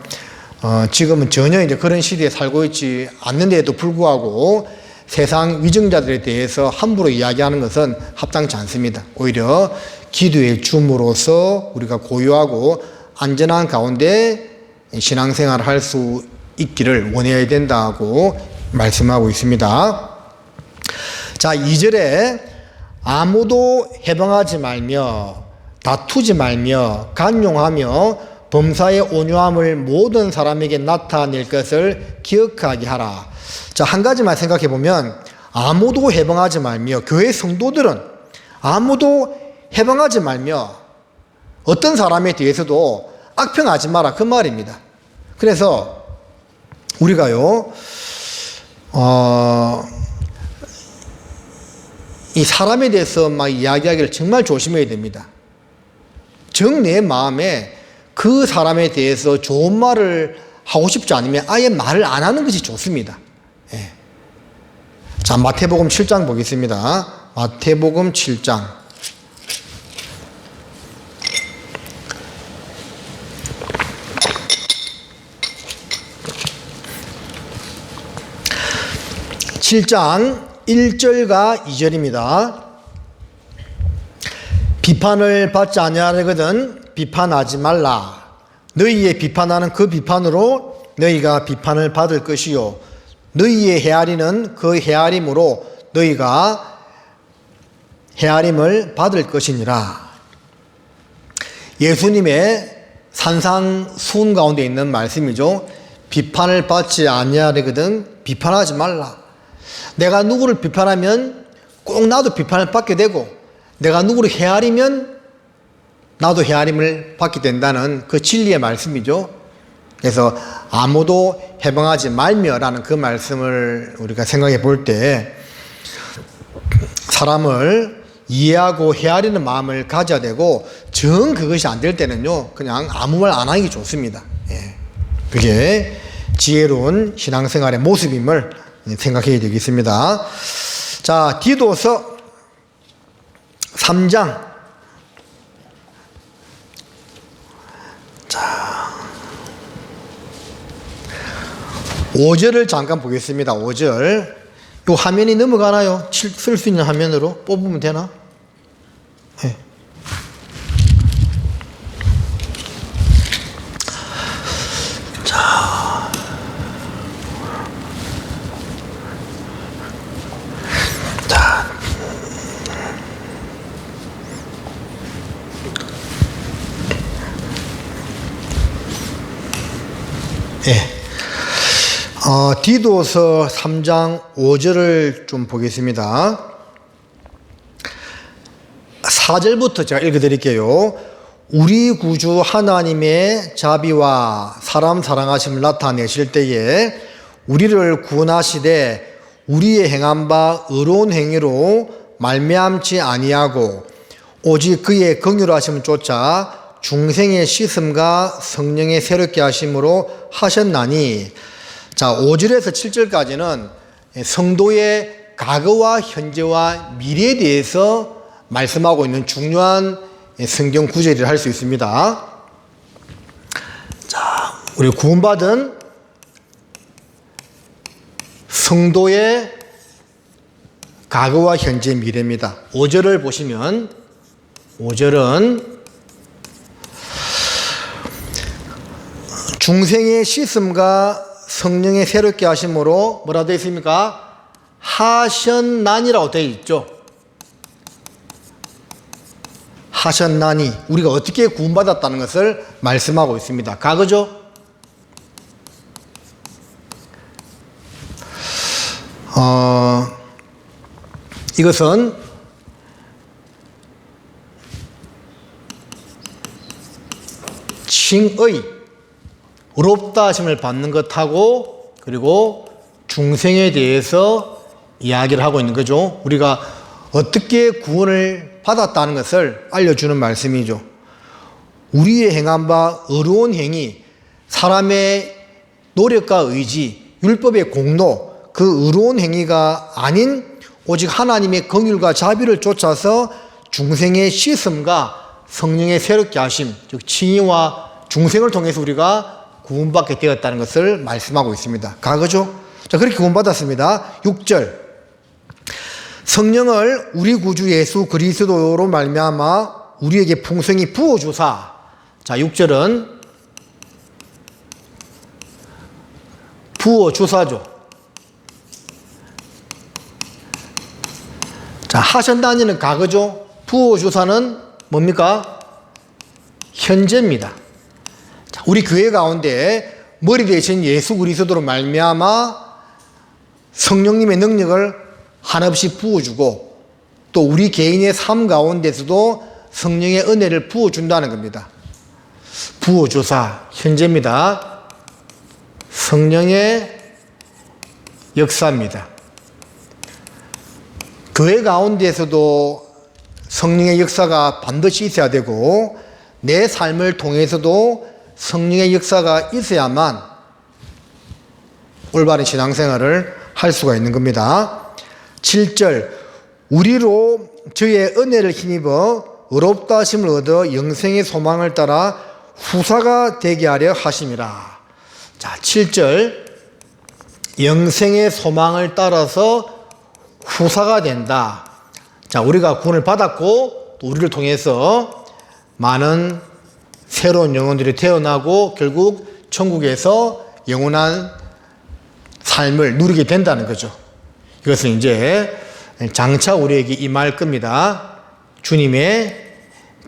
Speaker 1: 지금은 전혀 이제 그런 시대에 살고 있지 않는데도 불구하고 세상 위정자들에 대해서 함부로 이야기하는 것은 합당치 않습니다. 오히려 기도의 줌으로써 우리가 고요하고 안전한 가운데 신앙생활을 할 수 있기를 원해야 된다고 말씀하고 있습니다. 자, 2절에 아무도 해방하지 말며 다투지 말며 간용하며 범사의 온유함을 모든 사람에게 나타낼 것을 기억하게 하라. 자, 한 가지만 생각해 보면, 아무도 해방하지 말며, 교회 성도들은 아무도 해방하지 말며 어떤 사람에 대해서도 악평하지 마라, 그 말입니다. 그래서 우리가요, 이 사람에 대해서 막 이야기하기를 정말 조심해야 됩니다. 내 마음에 그 사람에 대해서 좋은 말을 하고 싶지 않으면 아예 말을 안 하는 것이 좋습니다. 예. 자, 마태복음 7장 보겠습니다. 마태복음 7장. (7장) 1절과 2절입니다. 비판을 받지 아니하려거든 비판하지 말라. 너희의 비판하는 그 비판으로 너희가 비판을 받을 것이요, 너희의 헤아리는 그 헤아림으로 너희가 헤아림을 받을 것이니라. 예수님의 산상수훈 가운데 있는 말씀이죠. 비판을 받지 아니하려거든 비판하지 말라. 내가 누구를 비판하면 꼭 나도 비판을 받게 되고, 내가 누구를 헤아리면 나도 헤아림을 받게 된다는 그 진리의 말씀이죠. 그래서 아무도 해방하지 말며라는 그 말씀을 우리가 생각해 볼 때, 사람을 이해하고 헤아리는 마음을 가져야 되고, 정 그것이 안 될 때는요, 그냥 아무 말 안 하기 좋습니다. 예. 그게 지혜로운 신앙생활의 모습임을 생각해야 되겠습니다. 자, 디도서 3장. 자, 5절을 잠깐 보겠습니다. 5절. 이 화면이 넘어가나요? 쓸 수 있는 화면으로 뽑으면 되나? 네. 자, 디도서 3장 5절을 좀 보겠습니다. 4절부터 제가 읽어드릴게요. 우리 구주 하나님의 자비와 사람 사랑하심을 나타내실 때에 우리를 구원하시되 우리의 행한 바 의로운 행위로 말미암지 아니하고 오직 그의 긍휼하심을 쫓아 중생의 씻음과 성령의 새롭게 하심으로 하셨나니. 자, 5절에서 7절까지는 성도의 과거와 현재와 미래에 대해서 말씀하고 있는 중요한 성경 구절이라 할 수 있습니다. 자, 우리 구원받은 성도의 과거와 현재 미래입니다. 5절을 보시면 5절은 중생의 씻음과 성령의 새롭게 하심으로 뭐라 되어 있습니까? 하셨나니라고 되어 있죠. 하셨나니, 우리가 어떻게 구원받았다는 것을 말씀하고 있습니다. 과거죠. 이것은 칭의, 의롭다 하심을 받는 것하고 그리고 중생에 대해서 이야기를 하고 있는 거죠. 우리가 어떻게 구원을 받았다는 것을 알려주는 말씀이죠. 우리의 행한 바 의로운 행위, 사람의 노력과 의지, 율법의 공로, 그 의로운 행위가 아닌 오직 하나님의 긍휼과 자비를 쫓아서 중생의 씻음과 성령의 새롭게 하심, 즉 칭의와 중생을 통해서 우리가 구원받게 되었다는 것을 말씀하고 있습니다. 과거죠. 자, 그렇게 구원받았습니다. 6절. 성령을 우리 구주 예수 그리스도로 말미암아 우리에게 풍성히 부어주사. 자, 6절은 부어주사죠. 자, 하셨다니는 과거죠. 부어주사는 뭡니까? 현재입니다. 자, 우리 교회 가운데 머리 대신 예수 그리스도로 말미암아 성령님의 능력을 한없이 부어주고 또 우리 개인의 삶 가운데서도 성령의 은혜를 부어준다는 겁니다. 부어주사, 현재입니다. 성령의 역사입니다. 교회 가운데에서도 성령의 역사가 반드시 있어야 되고 내 삶을 통해서도 성령의 역사가 있어야만 올바른 신앙생활을 할 수가 있는 겁니다. 7절. 우리로 저의 은혜를 힘입어 의롭다 하심을 얻어 영생의 소망을 따라 후사가 되게 하려 하심이라. 자, 7절. 영생의 소망을 따라서 후사가 된다. 자, 우리가 구원을 받았고 또 우리를 통해서 많은 새로운 영혼들이 태어나고 결국 천국에서 영원한 삶을 누리게 된다는 거죠. 이것은 이제 장차 우리에게 임할 겁니다. 주님의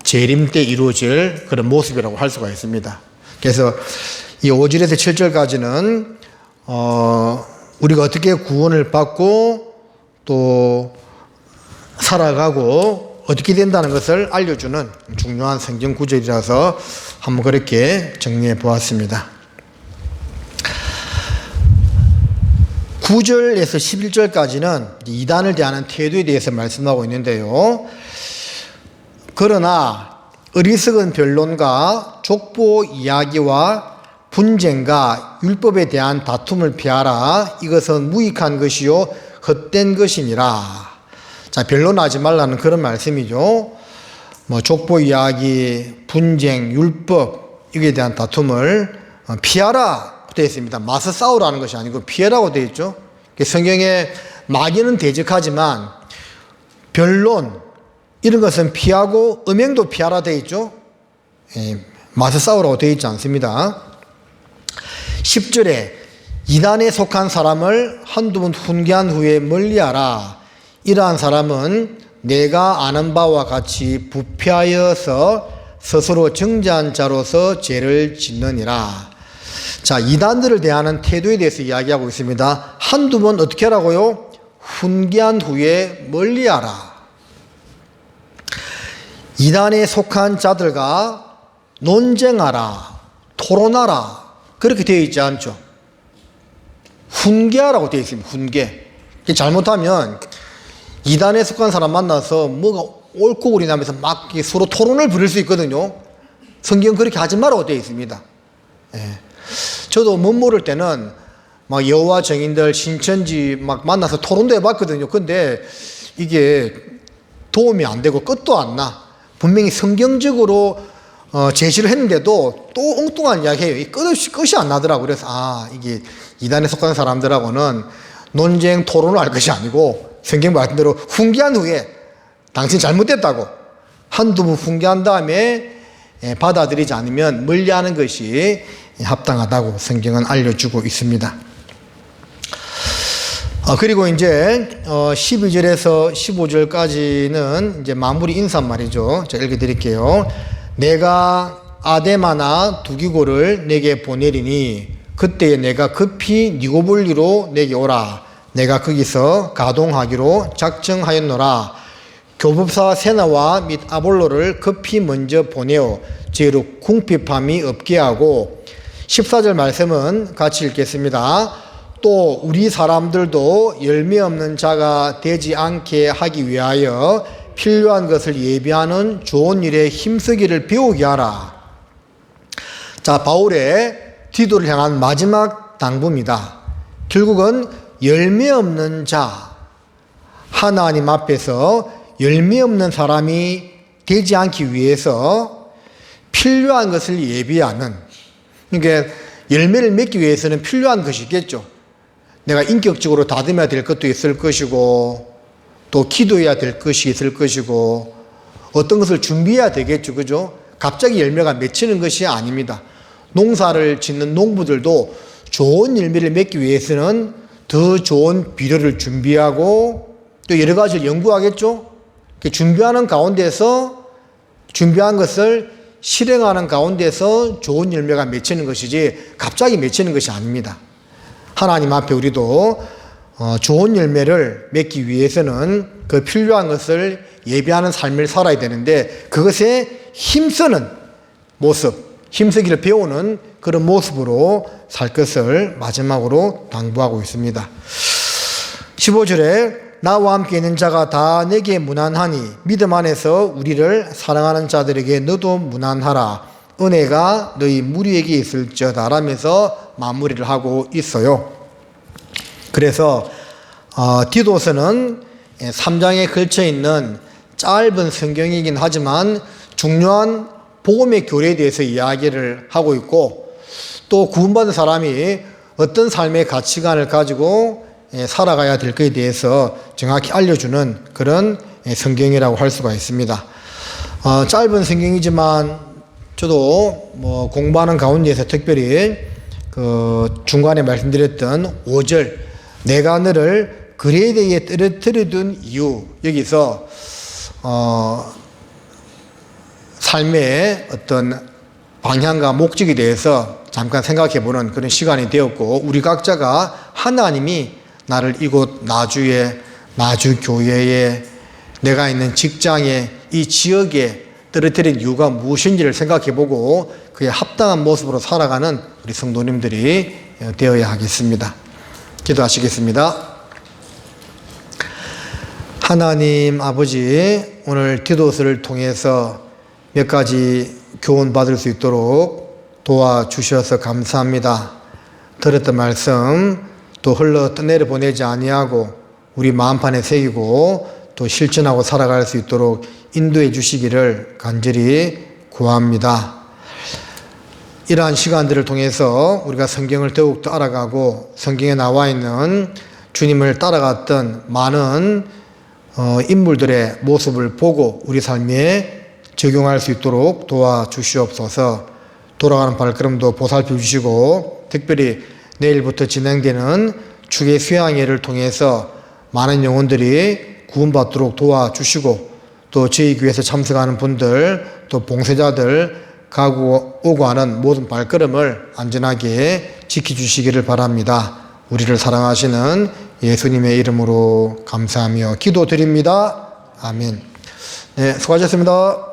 Speaker 1: 재림 때 이루어질 그런 모습이라고 할 수가 있습니다. 그래서 이 5절에서 7절까지는 우리가 어떻게 구원을 받고 또 살아가고 어떻게 된다는 것을 알려주는 중요한 성경 구절이라서 한번 그렇게 정리해 보았습니다. 9절에서 11절까지는 이단을 대하는 태도에 대해서 말씀하고 있는데요. 그러나 어리석은 변론과 족보 이야기와 분쟁과 율법에 대한 다툼을 피하라. 이것은 무익한 것이요 헛된 것이니라. 자, 변론하지 말라는 그런 말씀이죠. 족보 이야기, 분쟁, 율법 이에 대한 다툼을 피하라 되어 있습니다. 맞서 싸우라는 것이 아니고 피해라고 되어 있죠. 성경에 마귀는 대적하지만 변론 이런 것은 피하고 음행도 피하라 되어 있죠. 맞서 싸우라고 되어 있지 않습니다. 10절에 이단에 속한 사람을 한두 번 훈계한 후에 멀리하라. 이러한 사람은 내가 아는 바와 같이 부패하여서 스스로 정죄한 자로서 죄를 짓느니라. 자, 이단들을 대하는 태도에 대해서 이야기하고 있습니다. 한두 번 어떻게 하라고요? 훈계한 후에 멀리하라. 이단에 속한 자들과 논쟁하라, 토론하라, 그렇게 되어 있지 않죠. 훈계하라고 되어 있습니다. 훈계. 잘못하면 이단에 속한 사람 만나서 뭐가 옳고 그리 나면서 막 서로 토론을 부릴 수 있거든요. 성경 그렇게 하지 말라고 되어 있습니다. 예. 저도 못 모를 때는 막 여호와 증인들, 신천지 막 만나서 토론도 해봤거든요. 근데 이게 도움이 안 되고 끝도 안 나. 분명히 성경적으로 제시를 했는데도 또 엉뚱한 이야기해요. 끝이 안 나더라고요. 그래서 이게 이단에 속한 사람들하고는 논쟁, 토론을 할 것이 아니고 성경 말씀대로 훈계한 후에 당신 잘못됐다고 한두 번 훈계한 다음에 받아들이지 않으면 멀리하는 것이 합당하다고 성경은 알려주고 있습니다. 그리고 이제 12절에서 15절까지는 이제 마무리 인사말이죠. 제가 읽어드릴게요. 내가 아데마나 두기고를 내게 보내리니 그때에 내가 급히 니고볼리로 내게 오라. 내가 거기서 가동하기로 작정하였노라. 교법사 세나와 및 아볼로를 급히 먼저 보내어 저희로 궁핍함이 없게 하고 14절 말씀은 같이 읽겠습니다. 또 우리 사람들도 열매 없는 자가 되지 않게 하기 위하여 필요한 것을 예비하는 좋은 일에 힘쓰기를 배우게 하라. 자, 바울의 디도를 향한 마지막 당부입니다. 결국은 열매 없는 자, 하나님 앞에서 열매 없는 사람이 되지 않기 위해서 필요한 것을 예비하는, 그러니까 열매를 맺기 위해서는 필요한 것이 있겠죠. 내가 인격적으로 다듬어야 될 것도 있을 것이고 또 기도해야 될 것이 있을 것이고 어떤 것을 준비해야 되겠죠. 그죠? 갑자기 열매가 맺히는 것이 아닙니다. 농사를 짓는 농부들도 좋은 열매를 맺기 위해서는 더 좋은 비료를 준비하고 또 여러 가지를 연구하겠죠. 준비하는 가운데서 준비한 것을 실행하는 가운데서 좋은 열매가 맺히는 것이지 갑자기 맺히는 것이 아닙니다. 하나님 앞에 우리도 좋은 열매를 맺기 위해서는 그 필요한 것을 예비하는 삶을 살아야 되는데 그것에 힘쓰는 모습, 힘쓰기를 배우는 그런 모습으로 살 것을 마지막으로 당부하고 있습니다. 15절에 나와 함께 있는 자가 다 내게 무난하니 믿음 안에서 우리를 사랑하는 자들에게 너도 무난하라. 은혜가 너희 무리에게 있을지어다 라면서 마무리를 하고 있어요. 그래서 디도서는 3장에 걸쳐 있는 짧은 성경이긴 하지만 중요한 복음의 교리에 대해서 이야기를 하고 있고 또 구원받은 사람이 어떤 삶의 가치관을 가지고 살아가야 될 것에 대해서 정확히 알려주는 그런 성경이라고 할 수가 있습니다. 짧은 성경이지만 저도 공부하는 가운데에서 특별히 그 중간에 말씀드렸던 5절 내가 너를 그레데에 떨어뜨려둔 이유, 여기서 삶의 어떤 방향과 목적에 대해서 잠깐 생각해보는 그런 시간이 되었고 우리 각자가 하나님이 나를 이곳 나주에, 나주교회에, 내가 있는 직장에, 이 지역에 떨어뜨린 이유가 무엇인지를 생각해보고 그에 합당한 모습으로 살아가는 우리 성도님들이 되어야 하겠습니다. 기도하시겠습니다. 하나님 아버지, 오늘 디도서를 통해서 몇 가지 교훈 받을 수 있도록 도와주셔서 감사합니다. 들었던 말씀 또 흘러 떠내려 보내지 아니하고 우리 마음판에 새기고 또 실천하고 살아갈 수 있도록 인도해 주시기를 간절히 구합니다. 이러한 시간들을 통해서 우리가 성경을 더욱더 알아가고 성경에 나와 있는 주님을 따라갔던 많은 인물들의 모습을 보고 우리 삶에 적용할 수 있도록 도와주시옵소서. 돌아가는 발걸음도 보살펴 주시고 특별히 내일부터 진행되는 축의 수양회를 통해서 많은 영혼들이 구원받도록 도와주시고 또 저희 교회에서 참석하는 분들 또 봉사자들 가구 오고 하는 모든 발걸음을 안전하게 지켜주시기를 바랍니다. 우리를 사랑하시는 예수님의 이름으로 감사하며 기도드립니다. 아멘. 네, 수고하셨습니다.